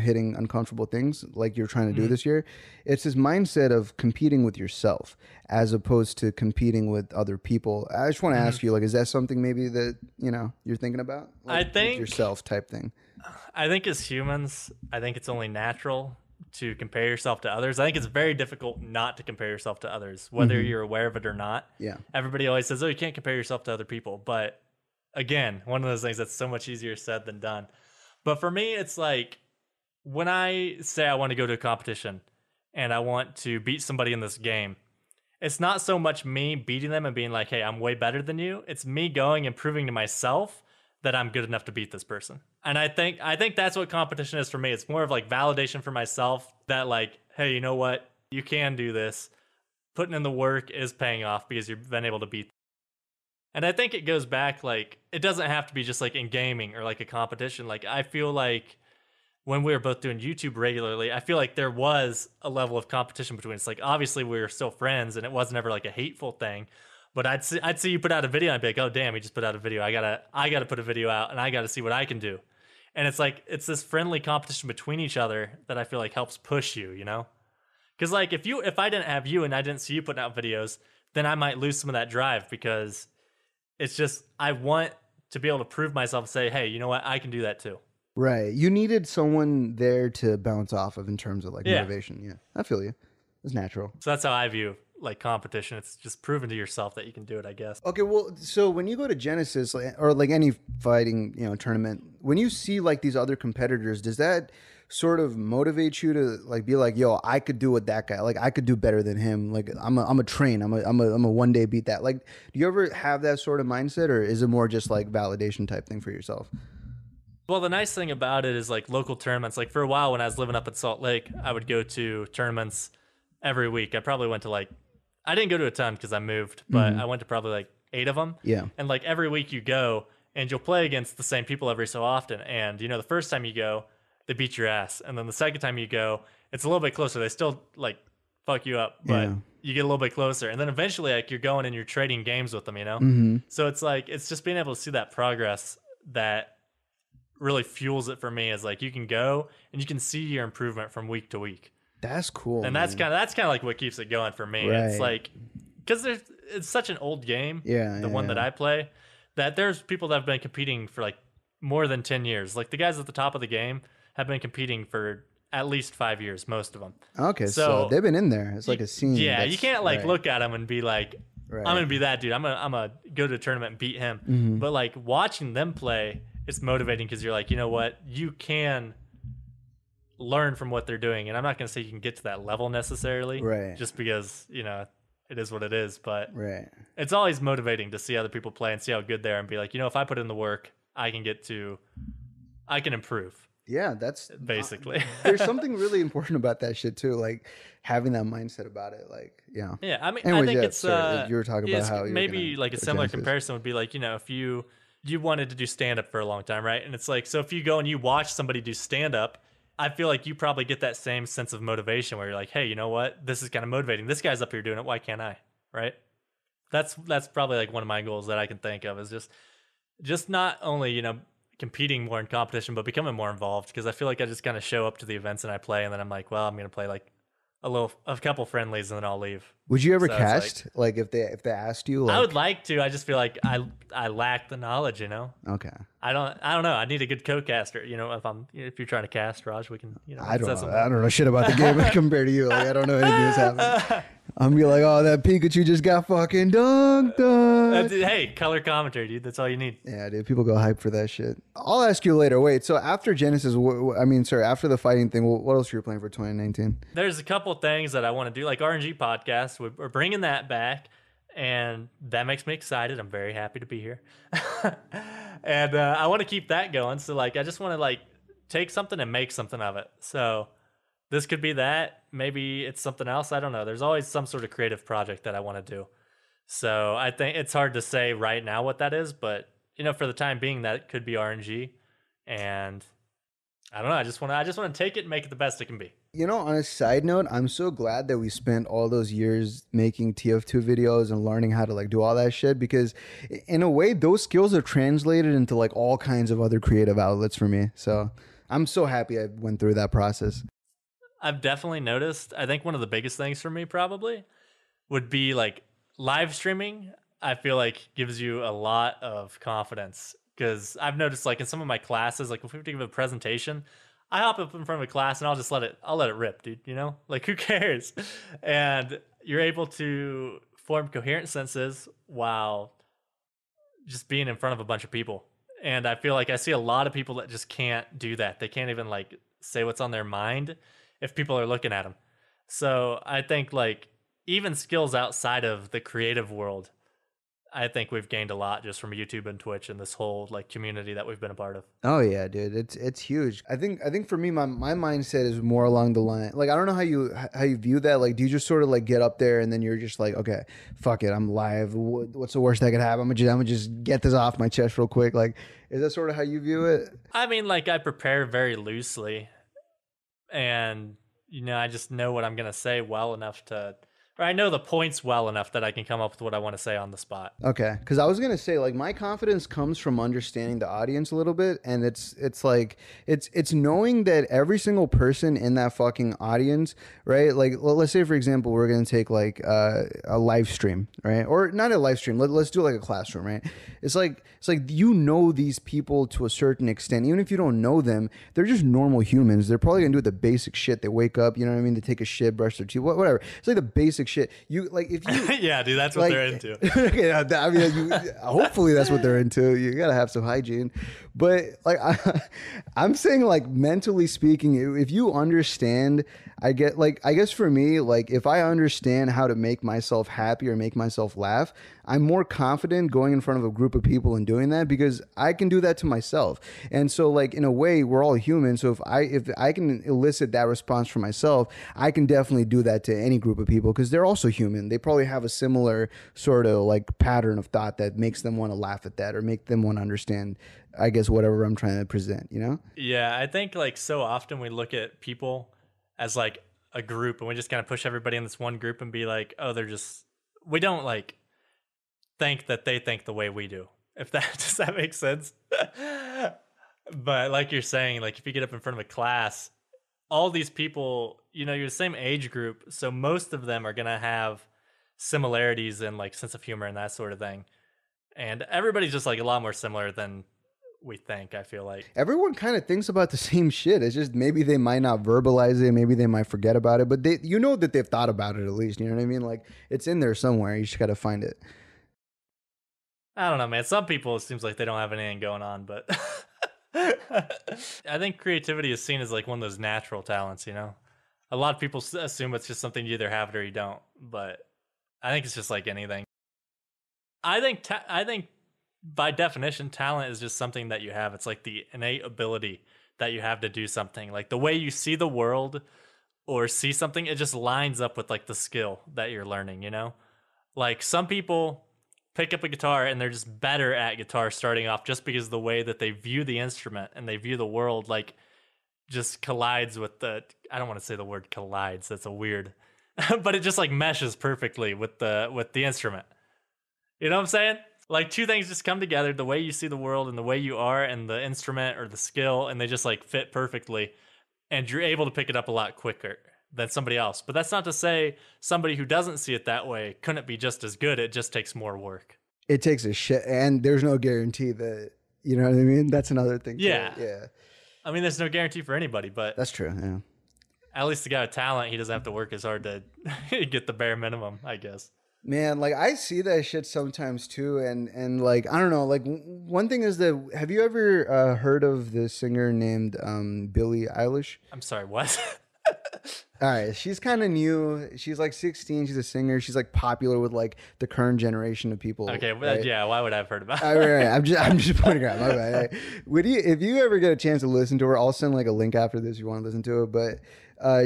hitting uncomfortable things like you're trying to do this year. It's this mindset of competing with yourself as opposed to competing with other people. I just want to ask you, like, is that something maybe that, you're thinking about? Like, I think with yourself type thing. I think as humans, I think it's only natural to compare yourself to others. I think it's very difficult not to compare yourself to others, whether you're aware of it or not. Yeah. Everybody always says, oh, you can't compare yourself to other people. But again, one of those things that's so much easier said than done. But for me, it's like when I say I want to go to a competition and I want to beat somebody in this game, it's not so much me beating them and being like, hey, I'm way better than you. It's me going and proving to myself that I'm good enough to beat this person. And I think that's what competition is for me. It's more of like validation for myself that like, hey, you know what? You can do this. Putting in the work is paying off because you've been able to beat them. And I think it goes back, like, it doesn't have to be just like in gaming or like a competition. Like, I feel like when we were both doing YouTube regularly, I feel like there was a level of competition between us. Like, obviously we were still friends and it wasn't ever like a hateful thing. But I'd see you put out a video and I'd be like, oh damn, he just put out a video. I gotta put a video out and I gotta see what I can do. And it's like it's this friendly competition between each other that I feel like helps push you, you know? Because like if I didn't have you and I didn't see you putting out videos, then I might lose some of that drive because it's just I want to be able to prove myself and say, hey, you know what, I can do that too. Right. You needed someone there to bounce off of in terms of like motivation. Yeah. I feel you. It's natural. So that's how I view like competition. It's just proving to yourself that you can do it, I guess. Okay, well, so when you go to Genesis or like any fighting, tournament, when you see like these other competitors, does that sort of motivate you to like be like, yo, I could do what that guy, like I could do better than him. Like I'm a train. I'm a one day beat that. Like, do you ever have that sort of mindset, or is it more just like validation type thing for yourself? Well, the nice thing about it is like local tournaments. Like for a while when I was living up in Salt Lake, I would go to tournaments every week. I probably went to like, I didn't go to a ton because I moved, but I went to probably like 8 of them. Yeah. And like every week you go and you'll play against the same people every so often. And the first time you go, they beat your ass. And then the second time you go, it's a little bit closer. They still like fuck you up, but you get a little bit closer. And then eventually like you're going and you're trading games with them, So it's like, it's just being able to see that progress that really fuels it for me. Is like you can go and you can see your improvement from week to week. That's cool. And that's kind of like what keeps it going for me. Right. It's like, because it's such an old game, the one that I play, that there's people that have been competing for like more than 10 years. Like the guys at the top of the game have been competing for at least 5 years, most of them. Okay, so they've been in there. It's like a scene. Yeah, you can't like look at them and be like, I'm going to be that dude. I'm gonna go to a tournament and beat him. But like watching them play, it's motivating because you're like, you know what? You can learn from what they're doing. And I'm not going to say you can get to that level necessarily. Right. Just because, it is what it is. But right. It's always motivating to see other people play and see how good they are and be like, if I put in the work, I can improve. Yeah, that's basically. There's something really important about that shit too, like having that mindset about it. Like, yeah. Yeah, I mean, anyways, I think it's you were talking about how maybe like a similar comparison would be like, if you wanted to do stand up for a long time, right? And it's like, so if you go and you watch somebody do stand up, I feel like you probably get that same sense of motivation where you're like, hey, you know what? This is kind of motivating. This guy's up here doing it. Why can't I? Right? That's probably like one of my goals that I can think of is just not only, competing more in competition, but becoming more involved. Because I feel like I just kind of show up to the events and I play, and then I'm like, well, I'm going to play like a couple friendlies and then I'll leave. Would you ever cast like if they asked you? Like... I would like to. I just feel like I lack the knowledge. Okay. I don't know. I need a good co-caster. If you're trying to cast, Raj, we can. I don't know shit about the game compared to you. Like I don't know anything that's happening. I'm be like, oh, that Pikachu just got fucking dunked. Hey, color commentary, dude. That's all you need. Yeah, dude. People go hype for that shit. I'll ask you later. Wait. So after Genesis, after the fighting thing, what else were you playing for 2019? There's a couple things that I want to do, like RNG podcast. We're bringing that back, and that makes me excited. I'm very happy to be here, and I want to keep that going. So like, I just want to like take something and make something of it. So this could be that. Maybe it's something else. I don't know. There's always some sort of creative project that I want to do. So I think it's hard to say right now what that is, but for the time being, that could be RNG, and I don't know. I just want to take it and make it the best it can be. You know, on a side note, I'm so glad that we spent all those years making TF2 videos and learning how to like do all that shit, because in a way those skills are translated into like all kinds of other creative outlets for me. So I'm so happy I went through that process. I've definitely noticed, I think one of the biggest things for me probably would be like live streaming. I feel like gives you a lot of confidence, because I've noticed like in some of my classes, like if we have to give a presentation, I hop up in front of a class and I'll let it rip, dude, you know? Like who cares? And you're able to form coherent sentences while just being in front of a bunch of people. And I feel like I see a lot of people that just can't do that. They can't even like say what's on their mind if people are looking at them. So I think like even skills outside of the creative world, I think we've gained a lot just from YouTube and Twitch and this whole like community that we've been a part of. Oh yeah, dude, it's huge. I think for me, my mindset is more along the line. Like I don't know how you view that. Like, do you just sort of like get up there and then you're just like, okay, fuck it, I'm live. What's the worst that could happen? I'm gonna just get this off my chest real quick. Like, is that sort of how you view it? I mean, like I prepare very loosely, and you know, I just know what I'm gonna say well enough to. Or I know the points well enough that I can come up with what I want to say on the spot. Okay, because I was gonna say like my confidence comes from understanding the audience a little bit, and it's like it's knowing that every single person in that fucking audience, right? Like let's say for example we're gonna take like a live stream, right? Or not a live stream. Let's do like a classroom, right? It's like you know these people to a certain extent, even if you don't know them, they're just normal humans. They're probably gonna do the basic shit. They wake up, you know what I mean? They take a shit, brush their teeth, whatever. It's like the basic shit. You like if you yeah, dude, that's what like, they're into. Okay, I mean, hopefully that's what they're into. You gotta have some hygiene, but like I'm saying, like mentally speaking, if you understand, I guess for me, like if I understand how to make myself happy or make myself laugh, I'm more confident going in front of a group of people and doing that because I can do that to myself. And so like in a way, we're all human. So if I can elicit that response from myself, I can definitely do that to any group of people because they're also human. They probably have a similar sort of like pattern of thought that makes them want to laugh at that or make them want to understand, I guess, whatever I'm trying to present, you know? Yeah, I think like so often we look at people as like a group and we just kind of push everybody in this one group and be like, oh, we don't like think that they think the way we do. If that does that make sense? But like you're saying, like if you get up in front of a class, all these people, you know, you're the same age group, so most of them are gonna have similarities in like sense of humor and that sort of thing. And everybody's just like a lot more similar than we think, I feel like. Everyone kind of thinks about the same shit. It's just maybe they might not verbalize it, maybe they might forget about it, but you know that they've thought about it at least, you know what I mean? Like it's in there somewhere. You just got to find it. I don't know, man. Some people it seems like they don't have anything going on, but I think creativity is seen as like one of those natural talents, you know? A lot of people assume it's just something you either have it or you don't, but I think it's just like anything. I think by definition, talent is just something that you have. It's like the innate ability that you have to do something. Like the way you see the world or see something, it just lines up with like the skill that you're learning, you know? Like some people pick up a guitar and they're just better at guitar starting off just because the way that they view the instrument and they view the world like just collides with I don't want to say the word collides, that's a weird, but it just like meshes perfectly with the instrument. You know what I'm saying? Like two things just come together, the way you see the world and the way you are and the instrument or the skill, and they just like fit perfectly and you're able to pick it up a lot quicker than somebody else. But that's not to say somebody who doesn't see it that way couldn't be just as good. It just takes more work. It takes a shit, and there's no guarantee that, you know what I mean? That's another thing. Yeah. Too. Yeah. I mean, there's no guarantee for anybody, but that's true. Yeah. At least the guy with talent, he doesn't have to work as hard to get the bare minimum, I guess. Man, like I see that shit sometimes too, and like I don't know, like one thing is that have you ever heard of this singer named Billie Eilish? I'm sorry, what? All right, she's kind of new. She's like 16. She's a singer. She's like popular with like the current generation of people. Okay, right? Yeah. Why would I have heard about it? Right. I'm just pointing her out. My bad. If you ever get a chance to listen to her, I'll send like a link after this if you want to listen to it. But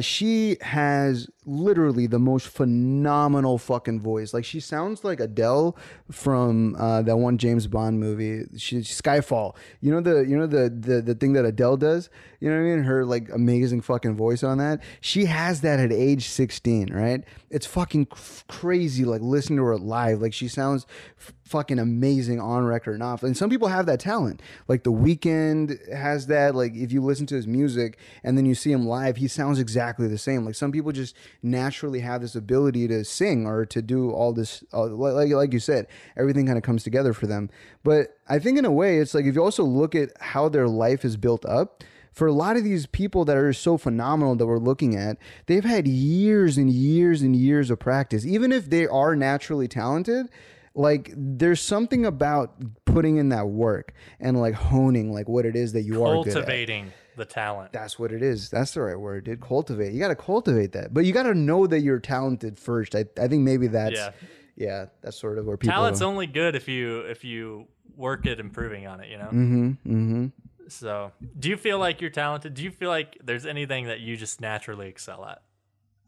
She has literally the most phenomenal fucking voice. Like she sounds like Adele from that one James Bond movie, Skyfall. The thing that Adele does. You know what I mean? Her like amazing fucking voice on that. She has that at age 16, right? It's fucking crazy. Like listening to her live, like she sounds fucking amazing on record and off. And some people have that talent. Like The Weeknd has that. Like if you listen to his music and then you see him live, he sounds exactly the same. Like some people just naturally have this ability to sing or to do all this, like you said, everything kind of comes together for them. But I think in a way, it's like if you also look at how their life is built up, for a lot of these people that are so phenomenal that we're looking at, they've had years and years and years of practice. Even if they are naturally talented, like there's something about putting in that work and like honing like what it is that you are good at. Cultivating the talent. That's what it is. That's the right word, dude. Cultivate. You got to cultivate that. But you got to know that you're talented first. I think maybe that's that's sort of where people talent's only good if you work at improving on it, you know? So, do you feel like you're talented? Do you feel like there's anything that you just naturally excel at?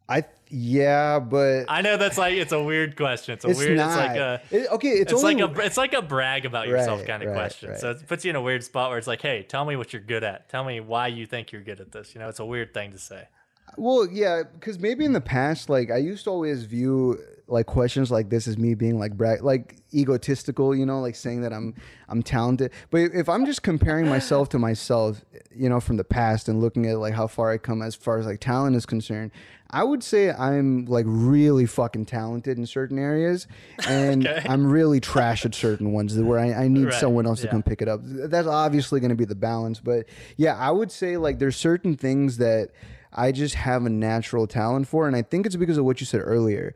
But I know that's like it's a weird question. It's like it's like a brag about yourself kind of question. Right. So it puts you in a weird spot where it's like, hey, tell me what you're good at. Tell me why you think you're good at this. You know, it's a weird thing to say. Well, yeah, because maybe in the past, like I used to always view like questions like this as me being like like egotistical, you know, like saying that I'm talented. But if I'm just comparing myself to myself, you know, from the past and looking at like how far I come as far as like talent is concerned, I would say I'm like really fucking talented in certain areas, and I'm really trash at certain ones where I need someone else to come pick it up. That's obviously going to be the balance, but yeah, I would say like there's certain things that I just have a natural talent for, and I think it's because of what you said earlier,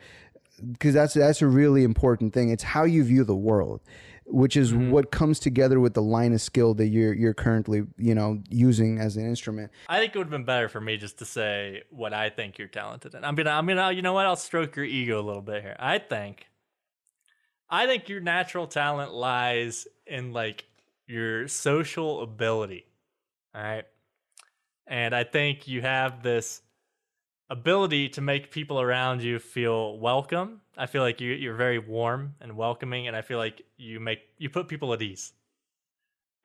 because that's a really important thing. It's how you view the world, which is what comes together with the line of skill that you're currently, you know, using as an instrument. I think it would have been better for me just to say what I think you're talented in. I'm gonna, you know what? I'll stroke your ego a little bit here. I think your natural talent lies in like your social ability. All right. And I think you have this ability to make people around you feel welcome. I feel like you're very warm and welcoming, and I feel like you put people at ease.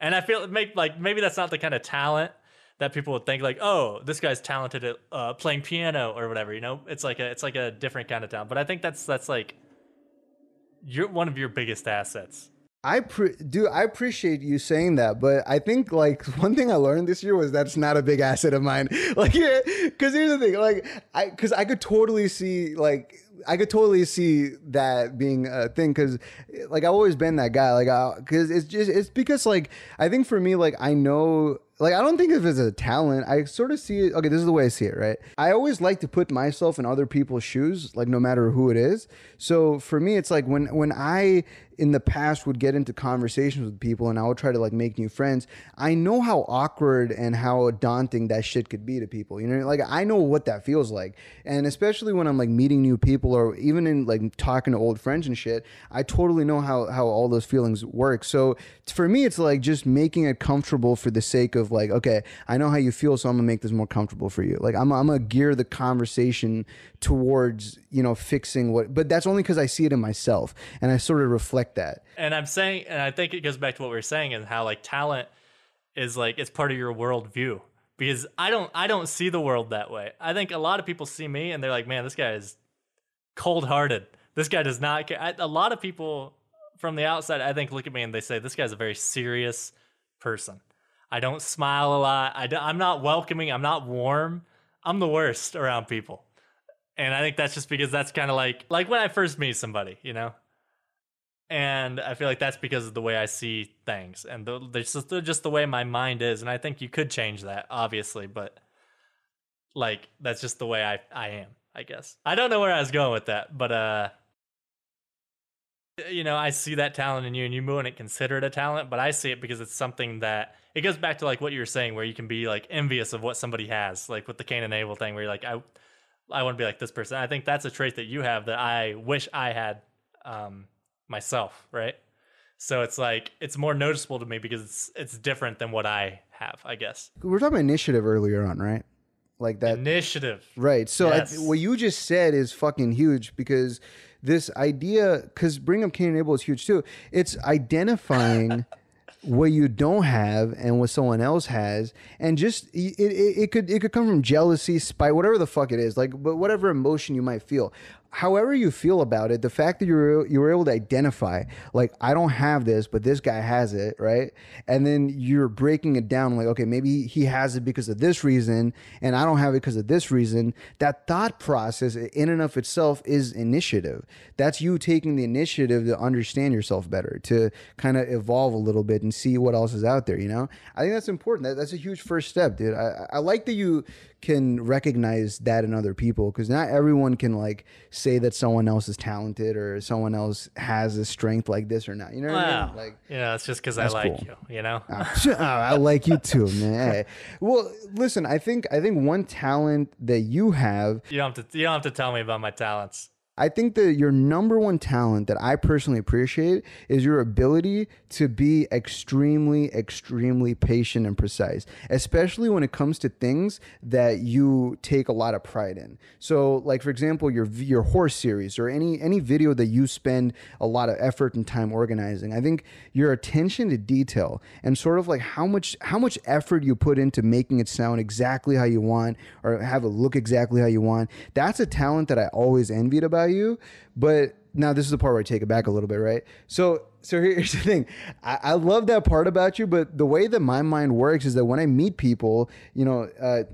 And I feel maybe that's not the kind of talent that people would think like, oh, this guy's talented at playing piano or whatever. You know, it's like a different kind of talent. But I think that's like one of your biggest assets. I appreciate you saying that, but I think like one thing I learned this year was that's not a big asset of mine. Like, yeah, because here's the thing, like, I could totally see that being a thing, because like I've always been that guy, like, because it's because like I think for me, like I know. Like, I don't think of it as a talent. I sort of see it. Okay, this is the way I see it, right? I always like to put myself in other people's shoes, like no matter who it is. So for me, it's like when I in the past would get into conversations with people and I would try to like make new friends, I know how awkward and how daunting that shit could be to people. You know, like I know what that feels like. And especially when I'm like meeting new people or even in like talking to old friends and shit, I totally know how all those feelings work. So for me, it's like just making it comfortable for the sake of like, okay, I know how you feel, so I'm gonna make this more comfortable for you. Like I'm gonna gear the conversation towards, you know, fixing but that's only because I see it in myself and I sort of reflect that. And I'm saying, and I think it goes back to what we were saying and how like talent is like, it's part of your worldview, because I don't see the world that way. I think a lot of people see me and they're like, man, this guy is cold-hearted. This guy does not care. A lot of people from the outside, I think, look at me and they say, this guy's a very serious person. I don't smile a lot. I'm not welcoming. I'm not warm. I'm the worst around people. And I think that's just because that's kind of like when I first meet somebody, you know? And I feel like that's because of the way I see things. And they're just the way my mind is. And I think you could change that, obviously. But like, that's just the way I am, I guess. I don't know where I was going with that. But, you know, I see that talent in you and you wouldn't consider it a talent. But I see it because it's something that... It goes back to like what you were saying, where you can be like envious of what somebody has, like with the Cain and Abel thing, where you're like, I want to be like this person. I think that's a trait that you have that I wish I had myself, right? So it's like it's more noticeable to me because it's different than what I have, I guess. We were talking about initiative earlier on, right? like that initiative. Right. So Yes. what you just said is fucking huge, because this idea, because bring up Cain and Abel is huge too. It's identifying what you don't have and what someone else has, and just it could come from jealousy, spite, whatever the fuck it is, like whatever emotion you might feel. However you feel about it, the fact that you were able to identify, like, I don't have this, but this guy has it, right? And then you're breaking it down, like, okay, maybe he has it because of this reason, and I don't have it because of this reason. That thought process in and of itself is initiative. That's you taking the initiative to understand yourself better, to kind of evolve a little bit and see what else is out there, you know? I think that's important. That's a huge first step, dude. I like that you can recognize that in other people, because not everyone can like say that someone else is talented or someone else has a strength like this or not. You know what I mean? Like, it's just because I like cool. you, you know? I like you too, man. Hey. Well, listen, I think one talent that you have. You don't have to tell me about my talents. I think that your number one talent that I personally appreciate is your ability to be extremely, extremely patient and precise, especially when it comes to things that you take a lot of pride in. So, like, for example, your horse series or any video that you spend a lot of effort and time organizing. I think your attention to detail and sort of like how much effort you put into making it sound exactly how you want or have it look exactly how you want. That's a talent that I always envied about you. But now this is the part where I take it back a little bit, right? So here's the thing. I love that part about you, but the way that my mind works is that when I meet people, you know,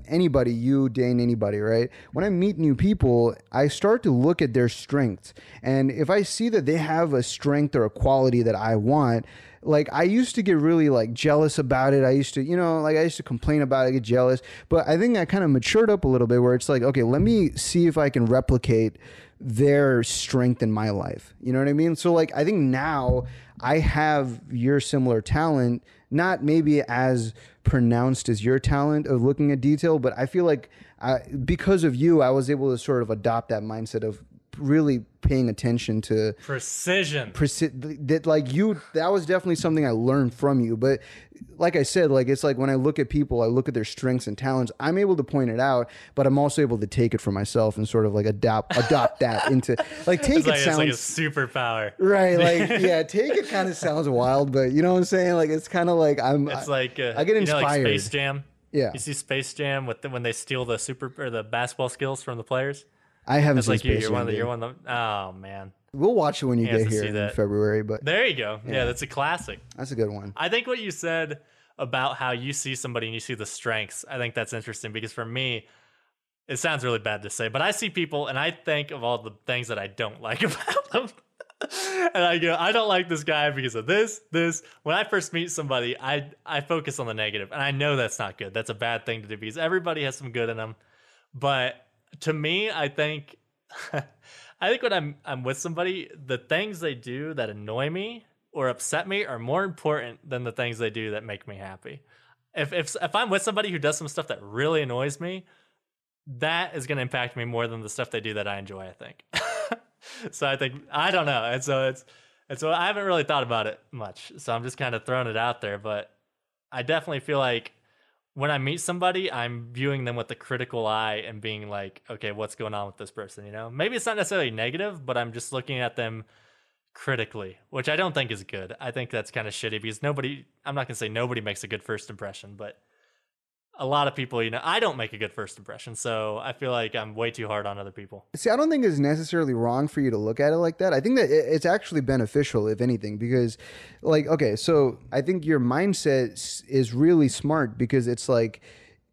anybody, you, Dane, anybody, right? When I meet new people, I start to look at their strengths. And if I see that they have a strength or a quality that I want, like, I used to get really like jealous about it. I used to complain about it, get jealous. But I think I kind of matured up a little bit where it's like, okay, let me see if I can replicate their strength in my life. You know what I mean? So like, I think now I have your similar talent, not maybe as pronounced as your talent of looking at detail, but I feel like because of you, I was able to sort of adopt that mindset of really paying attention to precision. That was definitely something I learned from you. But like I said, like, it's like when I look at people, I look at their strengths and talents. I'm able to point it out, but I'm also able to take it for myself and sort of like adopt that into like take it sounds it's like a superpower, right? Like, yeah, take it kind of sounds wild, but you know what I'm saying? Like, it's kind of like I get inspired. You know, like Space Jam. Yeah, you see Space Jam when they steal the basketball skills from the players. I haven't seen like Space you're Jam. one of the. Oh man, we'll watch it when you get here in February. But there you go. Yeah, that's a classic. That's a good one. I think what you said about how you see somebody and you see the strengths, I think that's interesting, because for me, it sounds really bad to say, but I see people and I think of all the things that I don't like about them. And I go, I don't like this guy because of this. When I first meet somebody, I focus on the negative, and I know that's not good. That's a bad thing to do, because everybody has some good in them. But to me, I think when I'm with somebody, the things they do that annoy me or upset me are more important than the things they do that make me happy. If I'm with somebody who does some stuff that really annoys me, that is going to impact me more than the stuff they do that I enjoy, I think. So I don't know. And so I haven't really thought about it much. So I'm just kind of throwing it out there, but I definitely feel like when I meet somebody, I'm viewing them with a critical eye and being like, okay, what's going on with this person? You know, maybe it's not necessarily negative, but I'm just looking at them critically, which I don't think is good. I think that's kind of shitty, because I'm not going to say nobody makes a good first impression, but a lot of people, you know, I don't make a good first impression. So I feel like I'm way too hard on other people. See, I don't think it's necessarily wrong for you to look at it like that. I think that it's actually beneficial, if anything, because like, okay, so I think your mindset is really smart, because it's like,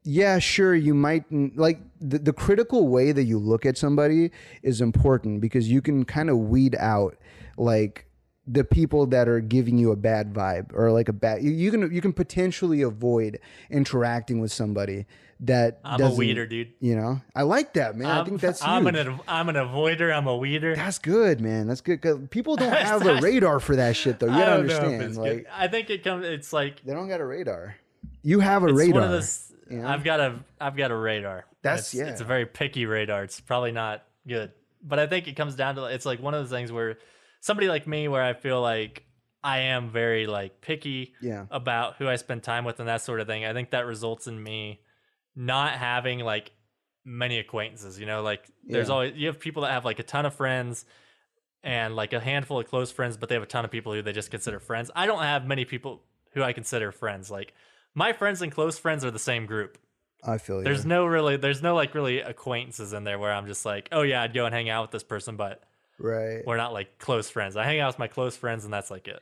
yeah, sure, you might like the critical way that you look at somebody is important, because you can kind of weed out like the people that are giving you a bad vibe or like you can potentially avoid interacting with somebody that I'm a weeder, dude. You know, I like that, man. I think that's huge. I'm an avoider. I'm a weeder. That's good, man. That's good. 'Cause people don't have a radar for that shit, though. You gotta understand. Like, I think it's like they don't got a radar. You have a radar. One of those, you know? I've got a radar. It's a very picky radar. It's probably not good, but I think it comes down to, it's like one of those things where somebody like me, where I feel like I am very like picky about who I spend time with and that sort of thing. I think that results in me not having like many acquaintances, like there's always, you have people that have like a ton of friends and like a handful of close friends, but they have a ton of people who they just consider friends. I don't have many people who I consider friends. Like my friends and close friends are the same group. I feel you. There's no like really acquaintances in there where I'm just like, oh yeah, I'd go and hang out with this person, but we're not like close friends. I hang out with my close friends and that's like it.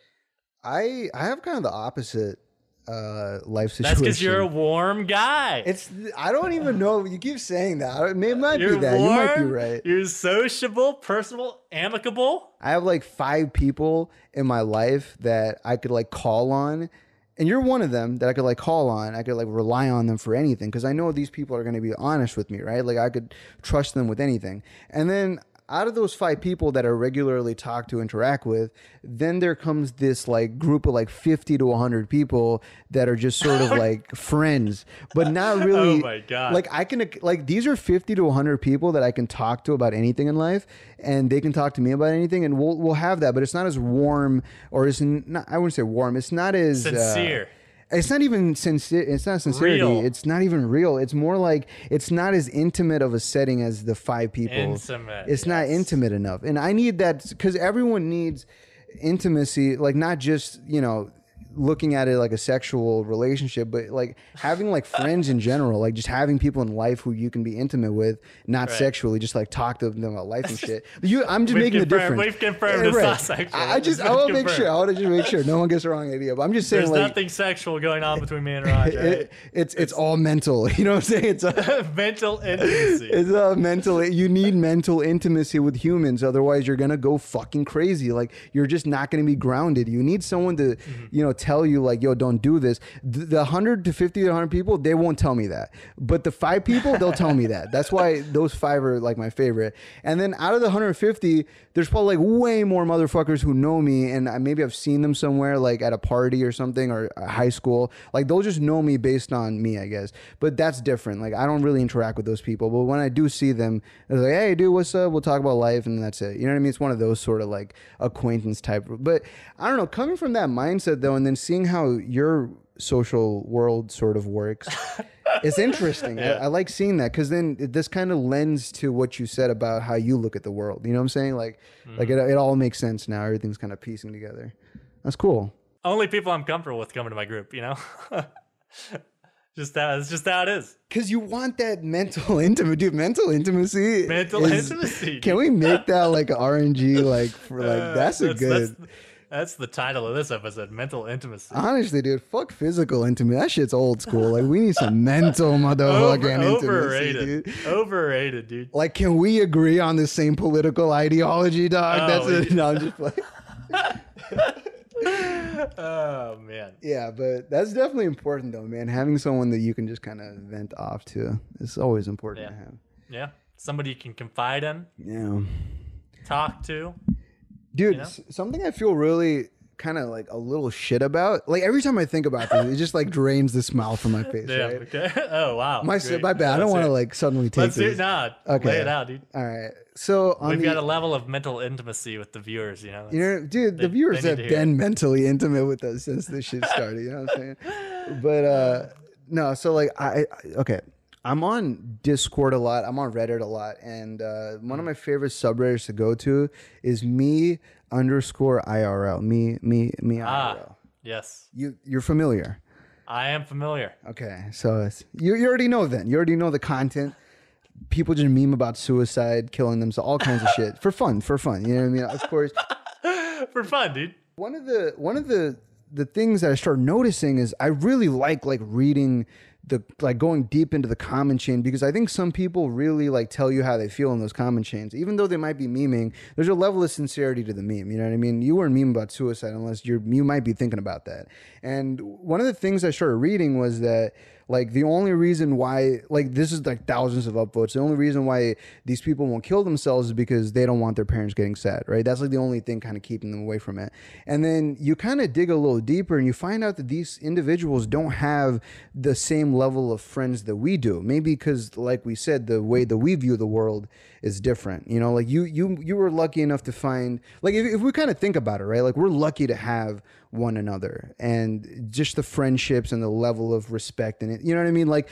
I have kind of the opposite life situation. That's because you're a warm guy. I don't even know. You keep saying that. It might You're be that. warm, You might be right. You're sociable, personable, amicable. I have like 5 people in my life that I could like call on. And you're one of them that I could like call on. I could like rely on them for anything because I know these people are going to be honest with me, right? Like I could trust them with anything. And then out of those 5 people that I regularly talk to, interact with, then there comes this like group of like 50 to 100 people that are just sort of like friends, but not really. Oh my God. Like I can, like these are 50 to 100 people that I can talk to about anything in life and they can talk to me about anything and we'll have that, but it's not as warm or it's not, I wouldn't say warm. It's not as sincere. It's not even sincere. It's not sincerity. Real. It's not even real. It's more like it's not as intimate of a setting as the 5 people. Intimate. It's not intimate enough. And I need that because everyone needs intimacy, like not just, looking at it like a sexual relationship, but like having like friends in general, like just having people in life who you can be intimate with, not sexually, just like talk to them about life and shit. I'm just making the difference. We've confirmed it's not sexual. I want to make sure. I want to just make sure no one gets the wrong idea. But I'm just saying, there's like, nothing sexual going on between me and Raj. Right? It's all mental. You know what I'm saying? It's mental intimacy. It's mental. You need mental intimacy with humans, otherwise you're gonna go fucking crazy. Like you're just not gonna be grounded. You need someone to, tell you like, yo, don't do this. The 100 to 50 to 100 people, they won't tell me that. But the 5 people, they'll tell me that. That's why those 5 are like my favorite. And then out of the 150, there's probably like way more motherfuckers who know me and maybe I've seen them somewhere like at a party or something or high school. Like they'll just know me based on me, I guess. But that's different. Like I don't really interact with those people. But when I do see them, it's like, hey, dude, what's up? We'll talk about life and that's it. You know what I mean? It's one of those sort of like acquaintance type. But I don't know, coming from that mindset though, and then seeing how your social world sort of works, it's interesting. I like seeing that because then this kind of lends to what you said about how you look at the world. You know what I'm saying? Like it all makes sense now. Everything's kind of piecing together. That's cool. Only people I'm comfortable with coming to my group, It's just how it is. Because you want that mental intimacy, dude. Mental intimacy. Intimacy. Can we make that like RNG? Like for like that's the title of this episode. Mental intimacy. Honestly, dude, fuck physical intimacy. That shit's old school. Like we need some mental motherfucking overrated. Intimacy, dude. Overrated, dude. Like, can we agree on the same political ideology, dog? That's it. No, I'm just playing. Oh man. Yeah, but that's definitely important though, man. Having someone that you can just kind of vent off to is always important to have. Yeah. Somebody you can confide in. Yeah. Talk to. Dude, something I feel really kind of like a little shit about. Like every time I think about this, it just like drains the smile from my face. Yeah. Right? Okay. Oh wow. My bad. I don't want to like suddenly take this. Okay. Lay it out, dude. All right. So we've got a level of mental intimacy with the viewers. Dude, the viewers have been mentally intimate with us since this shit started. You know what I'm saying? But no. So like okay. I'm on Discord a lot. I'm on Reddit a lot. And one of my favorite subreddits to go to is me_IRL. Me IRL. Yes. You're familiar. I am familiar. Okay. So you already know then. You already know the content. People just meme about suicide, killing themselves, all kinds of shit. For fun. You know what I mean? Of course. For fun, dude. One of the things that I started noticing is I really like reading going deep into the comment chain, because I think some people really like tell you how they feel in those comment chains. Even though they might be memeing, there's a level of sincerity to the meme. You know what I mean? You weren't memeing about suicide unless you might be thinking about that. And one of the things I started reading was that like the only reason why, like this is like thousands of upvotes, the only reason why these people won't kill themselves is because they don't want their parents getting sad, right? That's like the only thing kind of keeping them away from it. And then you kind of dig a little deeper and you find out that these individuals don't have the same level of friends that we do. Maybe because, like we said, the way that we view the world is different. You know, like you were lucky enough to find, like if we kind of think about it, right? Like we're lucky to have one another, and just the friendships and the level of respect in it. You know what I mean? Like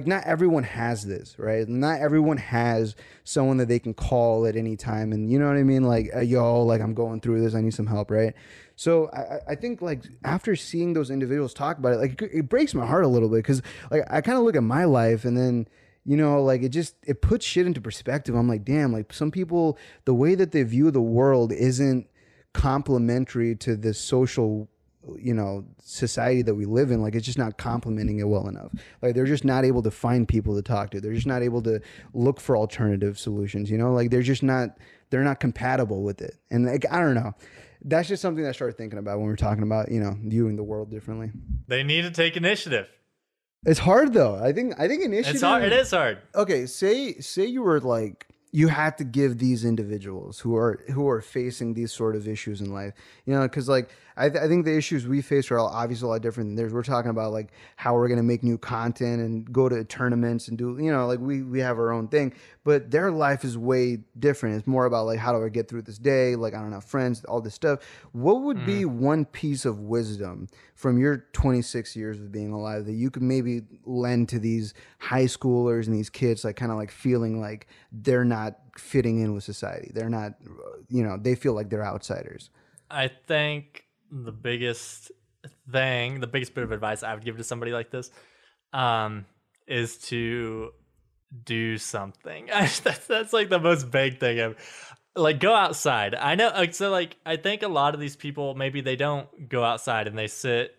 not everyone has this, right? Not everyone has someone that they can call at any time. And you know what I mean? Like, yo, like I'm going through this, I need some help, right? So I think like after seeing those individuals talk about it, like it breaks my heart a little bit, because like I kind of look at my life and then, you know, like it puts shit into perspective. I'm like, damn, like some people, the way that they view the world isn't complementary to this social, you know, society that we live in. Like it's just not complementing it well enough. Like they're just not able to find people to talk to. They're just not able to look for alternative solutions, you know, like they're not compatible with it. And like, I don't know. That's just something that I started thinking about when we were talking about, you know, viewing the world differently. They need to take initiative. It's hard though. I think initiative. It's hard. It is hard. Okay, say you were like, you had to give these individuals who are facing these sort of issues in life, you know, because like I think the issues we face are obviously a lot different than theirs. We're talking about like how we're gonna make new content and go to tournaments and do, you know, like we have our own thing, but their life is way different. It's more about like, how do I get through this day? Like I don't have friends, all this stuff. What would be one piece of wisdom from your 26 years of being alive that you could maybe lend to these high schoolers and these kids, like kind of like feeling like they're not fitting in with society? They're not, you know, they feel like they're outsiders. I think the biggest bit of advice I would give to somebody like this is to do something. That's like the most vague thing ever. Like, go outside. I know. So like, I think a lot of these people, maybe they don't go outside and they sit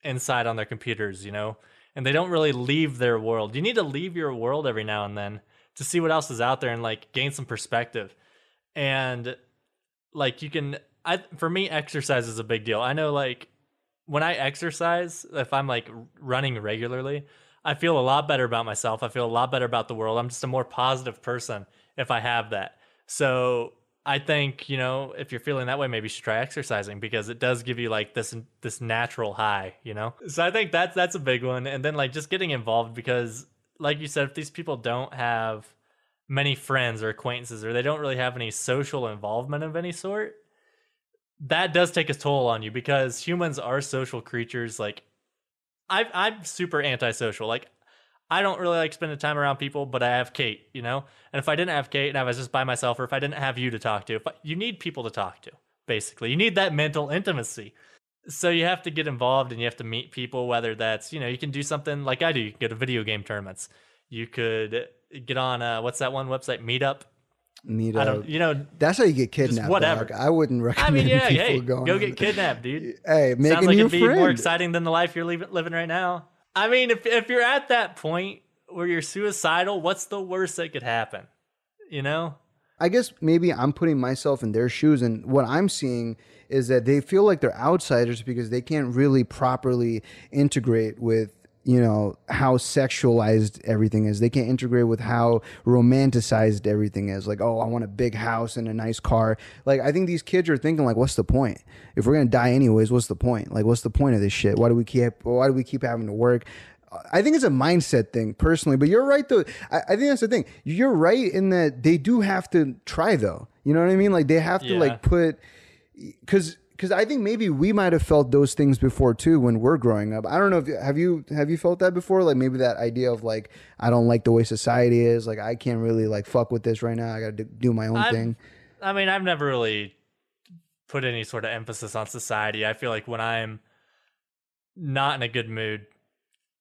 inside on their computers, you know, and they don't really leave their world. You need to leave your world every now and then to see what else is out there and like gain some perspective. And like for me, exercise is a big deal. I know like when I exercise, if I'm like running regularly, I feel a lot better about myself. I feel a lot better about the world. I'm just a more positive person if I have that. So I think, you know, if you're feeling that way, maybe you should try exercising, because it does give you like this natural high, you know? So I think that's a big one. And then like just getting involved, because like you said, if these people don't have many friends or acquaintances, or they don't really have any social involvement of any sort, that does take a toll on you, because humans are social creatures. Like I'm super antisocial. Like I don't really like spending time around people, but I have Kate, you know? And if I didn't have Kate and I was just by myself, or if I didn't have you to talk to, you need people to talk to, basically. You need that mental intimacy. So you have to get involved and you have to meet people, whether that's, you know, you can do something like I do. You can go to video game tournaments. You could get on, what's that one website? Meetup. I don't, you know, that's how you get kidnapped. Whatever. Dog. I wouldn't recommend. Yeah, people hey, going go get kidnapped, dude. Hey, make sounds a like new it'd be friend. More exciting than the life you're living right now. I mean, if you're at that point where you're suicidal, what's the worst that could happen? You know? I guess maybe I'm putting myself in their shoes, and what I'm seeing is that they feel like they're outsiders because they can't really properly integrate with, you know, how sexualized everything is. They can't integrate with how romanticized everything is. Like, oh, I want a big house and a nice car. Like, I think these kids are thinking like, what's the point? If we're going to die anyways, what's the point? Like, what's the point of this shit? Why do we keep having to work? I think it's a mindset thing personally, but you're right though. I think that's the thing. You're right in that they do have to try though. You know what I mean? Like they have to like put, because I think maybe we might have felt those things before too when we're growing up. I don't know if have you felt that before? Like maybe that idea of like, I don't like the way society is. Like I can't really like fuck with this right now. I got to do my own thing. I mean, I've never really put any sort of emphasis on society. I feel like when I'm not in a good mood,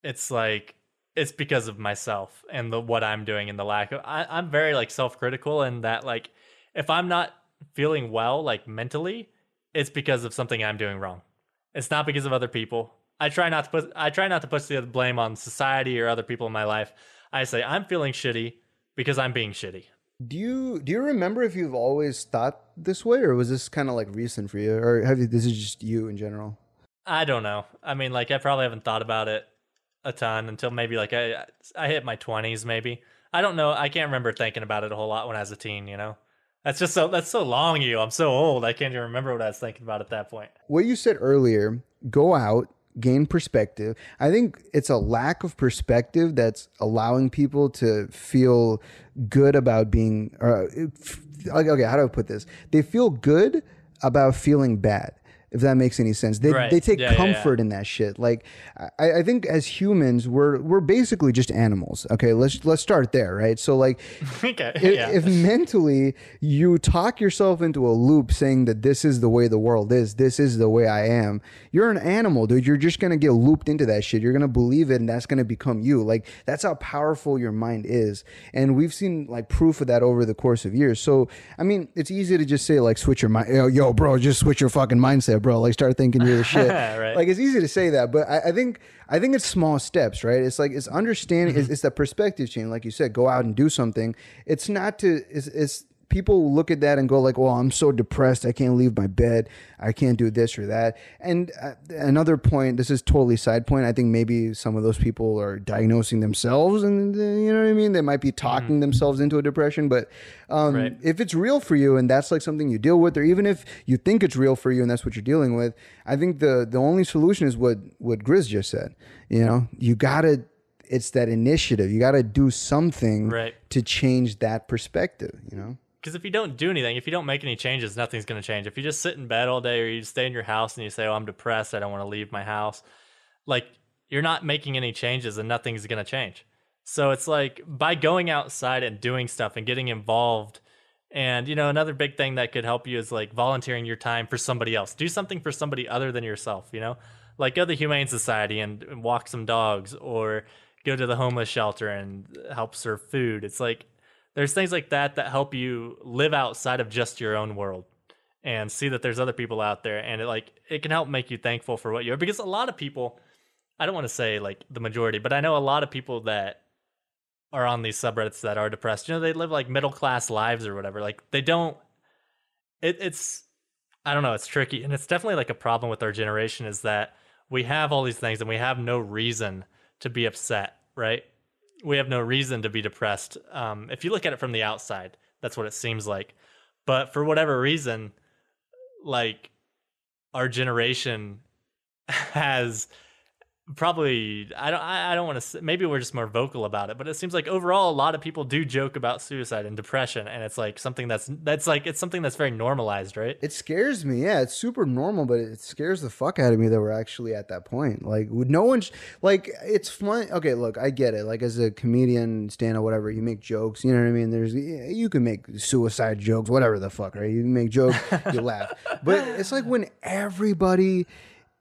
it's like it's because of myself and what I'm doing and the lack of. I'm very like self-critical, and that like if I'm not feeling well like mentally, it's because of something I'm doing wrong. It's not because of other people. I try not to put the blame on society or other people in my life. I say I'm feeling shitty because I'm being shitty. Do you remember if you've always thought this way, or was this kind of like recent for you, or this is just you in general? I don't know. I mean, like I probably haven't thought about it a ton until maybe like I hit my 20s maybe. I don't know. I can't remember thinking about it a whole lot when I was a teen, you know? That's so long ago. I'm so old. I can't even remember what I was thinking about at that point. What you said earlier, go out, gain perspective. I think it's a lack of perspective that's allowing people to feel good about being, okay, how do I put this? They feel good about feeling bad. if that makes any sense. They take comfort in that shit. Like I think as humans we're basically just animals. Okay, let's start there, right? So like if mentally you talk yourself into a loop saying that this is the way the world is, this is the way I am, you're an animal, dude. You're just gonna get looped into that shit. You're gonna believe it, and that's gonna become you. Like that's how powerful your mind is, and we've seen like proof of that over the course of years. So I mean, it's easy to just say like switch your mind. Yo, bro, just switch your fucking mindset, bro. Like start thinking you're the shit. Right. Like it's easy to say that, but I think it's small steps, right? It's like it's understanding. It's that perspective change, like you said. Go out and do something. It's not to. It's people look at that and go like, well, I'm so depressed. I can't leave my bed. I can't do this or that. And another point, this is totally side point. I think maybe some of those people are diagnosing themselves and you know what I mean? They might be talking themselves into a depression, but if it's real for you and that's like something you deal with, or even if you think it's real for you and that's what you're dealing with, I think the only solution is what Grizz just said. You know, you gotta, it's that initiative. You got to do something to change that perspective, you know? Because if you don't do anything, if you don't make any changes, nothing's going to change. If you just sit in bed all day or you stay in your house and you say, oh, I'm depressed, I don't want to leave my house, like you're not making any changes and nothing's going to change. So it's like by going outside and doing stuff and getting involved. And, you know, another big thing that could help you is like volunteering your time for somebody else. Do something for somebody other than yourself, you know, like go to the Humane Society and walk some dogs, or go to the homeless shelter and help serve food. It's like, there's things like that that help you live outside of just your own world and see that there's other people out there. And it can help make you thankful for what you are. Because a lot of people, I don't want to say like the majority, but I know a lot of people that are on these subreddits that are depressed. You know, they live like middle class lives or whatever. Like they don't, it's, I don't know, it's tricky. And it's definitely like a problem with our generation is that we have all these things and we have no reason to be upset, right? We have no reason to be depressed. If you look at it from the outside, that's what it seems like. But for whatever reason, like our generation has probably, I don't want to say, maybe we're just more vocal about it, but it seems like overall a lot of people do joke about suicide and depression, and it's like something that's like, it's something that's very normalized, right? It scares me. Yeah, it's super normal, but it scares the fuck out of me that we're actually at that point. Like, would no one like, it's fun. Okay, look, I get it. Like, as a comedian, stand-up, whatever, you make jokes. You know what I mean? You can make suicide jokes, whatever the fuck, right? You can make jokes, you laugh. But it's like when everybody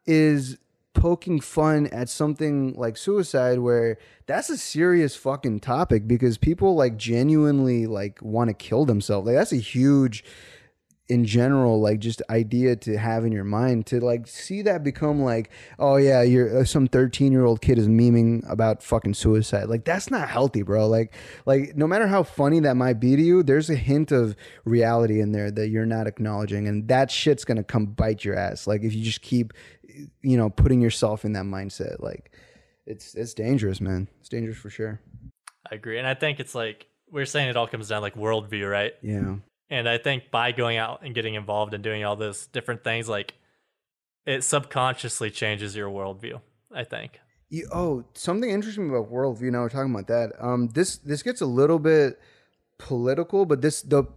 is poking fun at something like suicide, where that's a serious fucking topic, because people like genuinely like want to kill themselves. Like that's a huge, in general, like just idea to have in your mind, to like see that become like, oh yeah, you're some 13-year-old kid is memeing about fucking suicide. Like that's not healthy, bro. Like no matter how funny that might be to you, there's a hint of reality in there that you're not acknowledging, and that shit's gonna come bite your ass. Like if you just keep, you know, putting yourself in that mindset, like it's dangerous, man. It's dangerous for sure. I agree. And I think it's like, we're saying it all comes down like worldview, right? Yeah. And I think by going out and getting involved and doing all those different things, like it subconsciously changes your worldview, I think. Something interesting about worldview. Now we're talking about that. This gets a little bit political, but the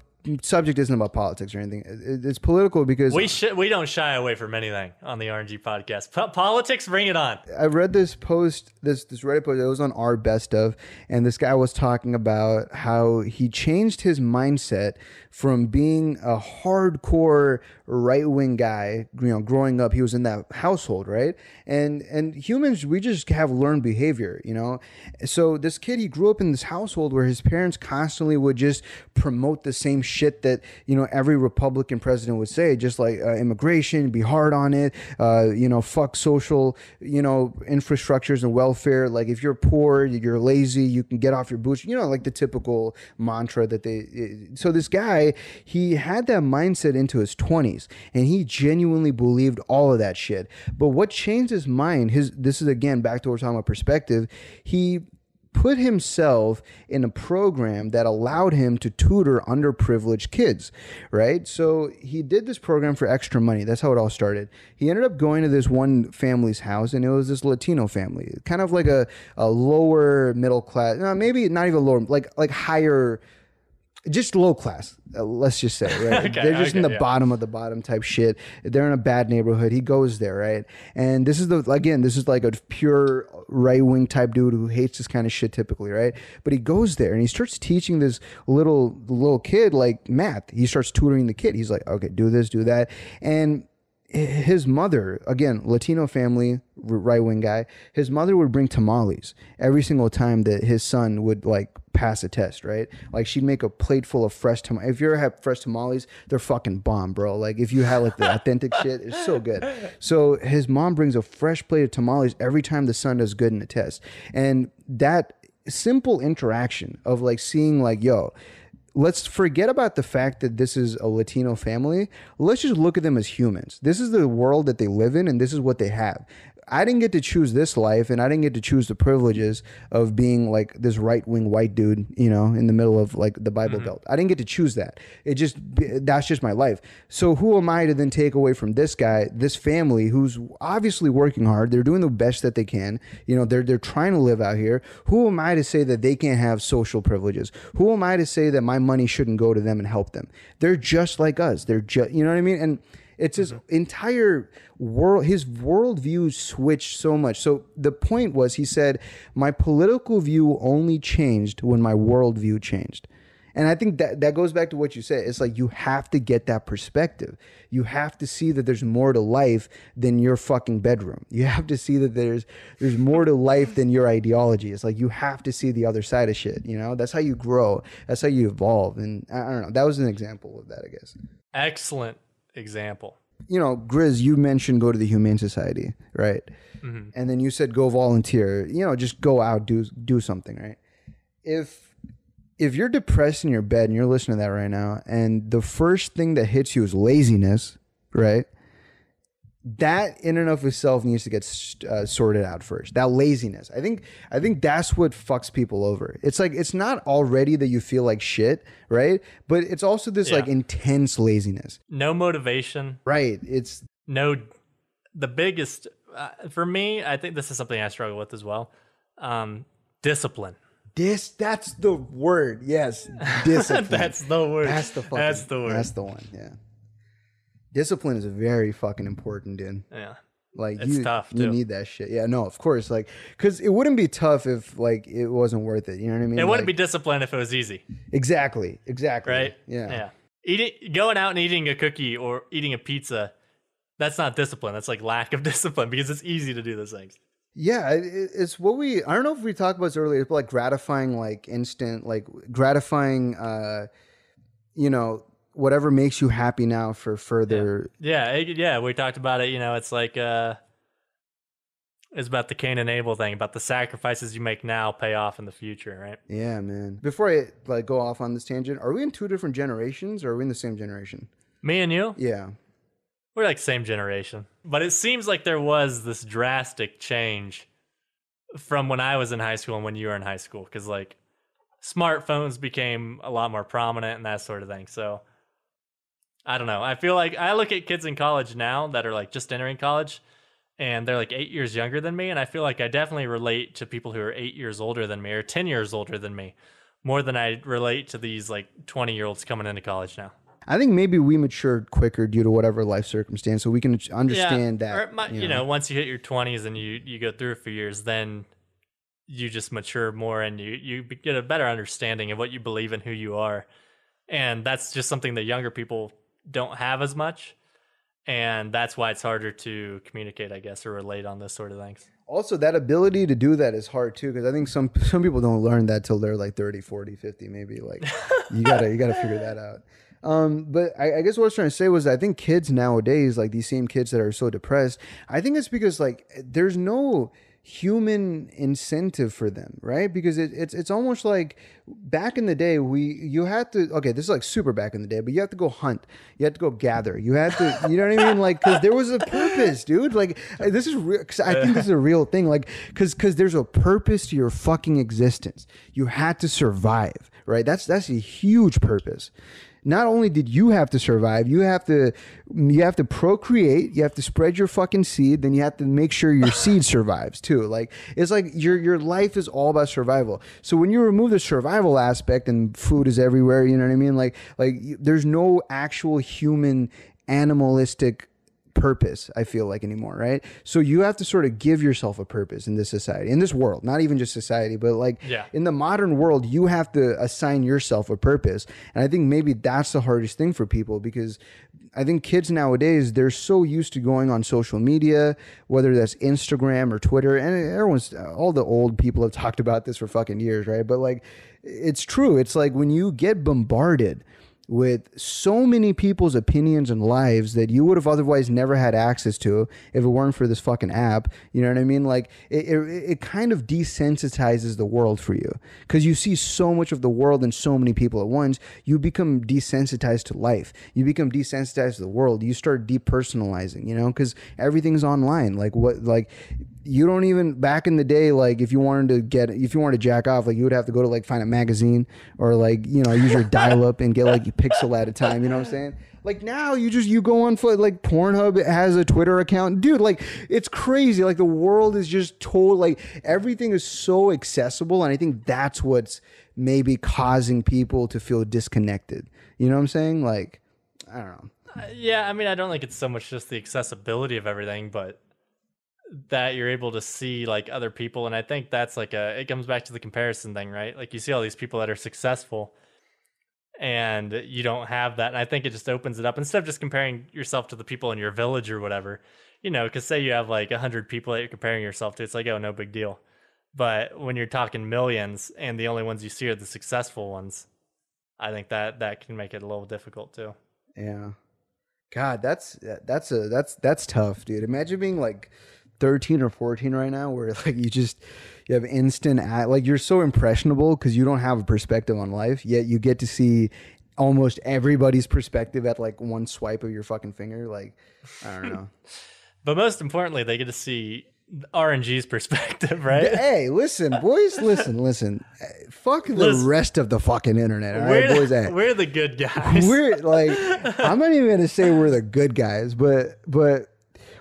subject isn't about politics or anything. It's political because we don't shy away from anything on the RNG podcast. Politics, bring it on. I read this post, this Reddit post. It was on our best of, and this guy was talking about how he changed his mindset from being a hardcore right-wing guy. You know, growing up, he was in that household, right? And humans, we just have learned behavior, you know. So this kid, he grew up in this household where his parents constantly would just promote the same shit that, you know, every Republican president would say, just like immigration, be hard on it, you know, fuck social, you know, infrastructures and welfare. Like if you're poor, you're lazy, you can get off your boots, you know, like the typical mantra that so this guy, he had that mindset into his 20s, and he genuinely believed all of that shit. But what changed his mind, this is again back to what we're talking about perspective, he put himself in a program that allowed him to tutor underprivileged kids, right? So he did this program for extra money. That's how it all started. He ended up going to this one family's house, and it was this Latino family, kind of like a lower middle class, maybe not even lower, like higher. just low class, let's just say, right? Okay, They're just in the yeah. bottom of the bottom type shit. They're in a bad neighborhood. He goes there, right? And this is like a pure right wing type dude who hates this kind of shit typically, right? But he goes there and he starts teaching this little kid like math. He starts tutoring the kid. He's like, okay, do this, do that, and his mother, again, Latino family, right wing guy, his mother would bring tamales every single time that his son would like pass a test, right? Like she'd make a plate full of fresh tamales. If you ever have fresh tamales, they're fucking bomb, bro. Like if you had like the authentic shit, it's so good. So his mom brings a fresh plate of tamales every time the son does good in a test. And that simple interaction of like seeing like, yo, let's forget about the fact that this is a Latino family. Let's just look at them as humans. This is the world that they live in, and this is what they have. I didn't get to choose this life, and I didn't get to choose the privileges of being like this right-wing white dude, you know, in the middle of like the Bible Belt. I didn't get to choose that. That's just my life. So who am I to then take away from this guy, this family who's obviously working hard? They're doing the best that they can. You know, they're trying to live out here. Who am I to say that they can't have social privileges? Who am I to say that my money shouldn't go to them and help them? They're just like us. They're just, you know what I mean? And it's his entire world, his worldview switched so much. So the point was, he said, my political view only changed when my worldview changed. And I think that goes back to what you said. It's like you have to get that perspective. You have to see that there's more to life than your fucking bedroom. You have to see that there's more to life than your ideology. It's like you have to see the other side of shit, you know? That's how you grow. That's how you evolve. And I don't know. That was an example of that, I guess. Excellent example. You know, Grizz, you mentioned go to the Humane Society, right? Mm-hmm. And then you said go volunteer. You know, just go out, do something, right? If you're depressed in your bed and you're listening to that right now, and the first thing that hits you is laziness, right? That in and of itself needs to get sorted out first. That laziness. I think that's what fucks people over. It's like, it's not already that you feel like shit, right? But it's also this like intense laziness. No motivation. Right. The biggest, for me, I think this is something I struggle with as well. Discipline. That's the word. Yes. Discipline. That's the word. That's the word. That's the one. Yeah. Discipline is very fucking important, dude. Yeah. Like it's tough too. You need that shit. Yeah, no, of course. Like, cause it wouldn't be tough if like it wasn't worth it. You know what I mean? It wouldn't be discipline if it was easy. Exactly. Right? Yeah. Going out and eating a cookie or eating a pizza, that's not discipline. That's like lack of discipline because it's easy to do those things. Yeah, it's what I don't know if we talked about this earlier, but like gratifying, like instant, like gratifying, you know, whatever makes you happy now for further. Yeah. We talked about it. You know, it's like, it's about the Cain and Abel thing, about the sacrifices you make now pay off in the future, right? Yeah, man. Before I like go off on this tangent, are we in two different generations or are we in the same generation? Me and you? Yeah. We're like same generation. But it seems like there was this drastic change from when I was in high school and when you were in high school. Because like smartphones became a lot more prominent and that sort of thing. So I don't know. I feel like I look at kids in college now that are like just entering college and they're like 8 years younger than me. And I feel like I definitely relate to people who are 8 years older than me or 10 years older than me more than I relate to these like 20-year-olds coming into college now. I think maybe we matured quicker due to whatever life circumstance, so we can understand that. Or you know, once you hit your 20s and you go through it for years, then you just mature more and you get a better understanding of what you believe and who you are. And that's just something that younger people don't have as much. And that's why it's harder to communicate, I guess, or relate on this sort of things. Also, that ability to do that is hard too, because I think some people don't learn that till they're like 30, 40, 50, maybe. Like you gotta figure that out. But I guess what I was trying to say was I think kids nowadays, like these same kids that are so depressed, I think it's because like there's no human incentive for them, right? Because it's almost like back in the day you had to, okay, this is like super back in the day, but you have to go hunt, you have to go gather, you had to, you know what I mean? Like, because there was a purpose, dude. Like this is real, I think this is a real thing. Like because there's a purpose to your fucking existence. You had to survive, right? That's a huge purpose. not only did you have to survive, you have to procreate, you have to spread your fucking seed, then you have to make sure your seed survives too. Like, it's like your life is all about survival. So when you remove the survival aspect and food is everywhere, you know what I mean? Like there's no actual human animalistic purpose, I feel like, anymore, right? So you have to sort of give yourself a purpose in this society, in this world, not even just society, but like in the modern world, you have to assign yourself a purpose. And I think maybe that's the hardest thing for people, because I think kids nowadays, they're so used to going on social media, whether that's Instagram or Twitter, and all the old people have talked about this for fucking years, right? But like, it's true. It's like when you get bombarded with so many people's opinions and lives that you would have otherwise never had access to if it weren't for this fucking app. You know what I mean? Like it kind of desensitizes the world for you, because you see so much of the world and so many people at once. You become desensitized to life. You become desensitized to the world. You start depersonalizing, you know, because everything's online. You don't even, back in the day, like if you wanted to jack off, like you would have to go to like find a magazine or like, you know, use your dial up and get like a pixel at a time. You know what I'm saying? Like now you go on for like Pornhub has a Twitter account, dude. Like it's crazy. Like the world is just like everything is so accessible. And I think that's what's maybe causing people to feel disconnected. You know what I'm saying? Like, I don't know. Yeah. I mean, I don't think it's so much just the accessibility of everything, but that you're able to see like other people. And I think that's like it comes back to the comparison thing, right? Like you see all these people that are successful and you don't have that. And I think it just opens it up, instead of just comparing yourself to the people in your village or whatever, you know, because say you have like 100 people that you're comparing yourself to, it's like, oh, no big deal. But when you're talking millions and the only ones you see are the successful ones, I think that can make it a little difficult too. Yeah. God, that's tough, dude. Imagine being like 13 or 14 right now, where like you have instant like you're so impressionable because you don't have a perspective on life, yet you get to see almost everybody's perspective at like one swipe of your fucking finger. Like, I don't know. But most importantly, they get to see RNG's perspective, right? Hey, listen, boys, listen. Fuck the rest of the fucking internet, all right, boys? We're the good guys. We're like, I'm not even gonna say we're the good guys, but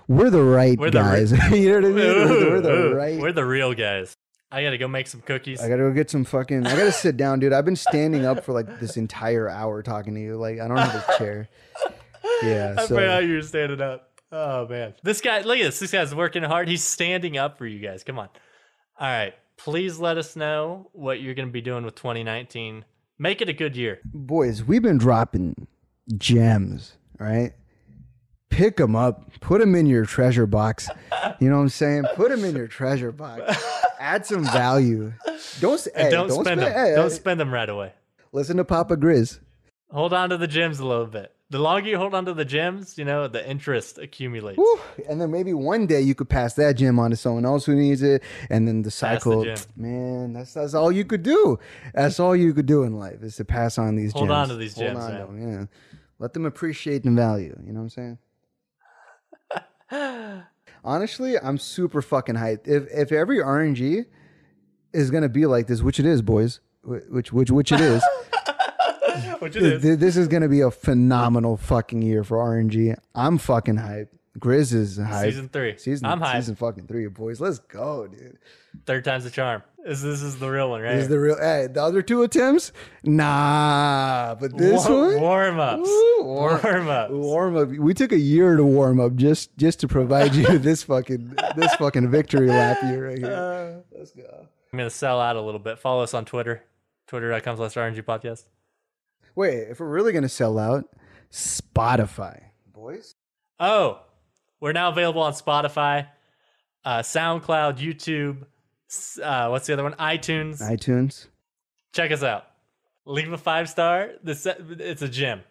we're the right guys. You know what I mean? We're the real guys. I gotta go make some cookies. I gotta go get some I gotta sit down, dude. I've been standing up for like this entire hour talking to you. Like, I don't have a chair. Yeah. I forgot you were standing up. Oh man. This guy, look at this. This guy's working hard. He's standing up for you guys. Come on. All right. Please let us know what you're gonna be doing with 2019. Make it a good year. Boys, we've been dropping gems, right? Pick them up, put them in your treasure box. You know what I'm saying? Put them in your treasure box. Add some value. Don't spend them. Don't spend them right away. Listen to Papa Grizz. Hold on to the gems a little bit. The longer you hold on to the gems, you know, the interest accumulates. Woo. And then maybe one day you could pass that gem on to someone else who needs it. And then the cycle, man, that's all you could do. That's all you could do in life, is to pass on these gems. Hold on to these gems, yeah. Let them appreciate and value. You know what I'm saying? Honestly, I'm super fucking hyped. If every RNG is gonna be like this, which it is, boys, which it is, this is gonna be a phenomenal fucking year for RNG. I'm fucking hyped. Grizz is hyped. Season 3. I'm hyped. Season fucking 3, boys. Let's go, dude. Third time's the charm. This is the real one, right? This is the real. Hey, the other 2 attempts, nah. But this one, warm ups. Warm up. We took a year to warm up just to provide you this fucking victory lap here right here. Let's go. I'm gonna sell out a little bit. Follow us on Twitter, twitter.com/RNG podcast. Wait, if we're really gonna sell out, Spotify, boys. Oh, we're now available on Spotify, SoundCloud, YouTube. What's the other one? iTunes. iTunes. Check us out. Leave a 5-star. It's a gem.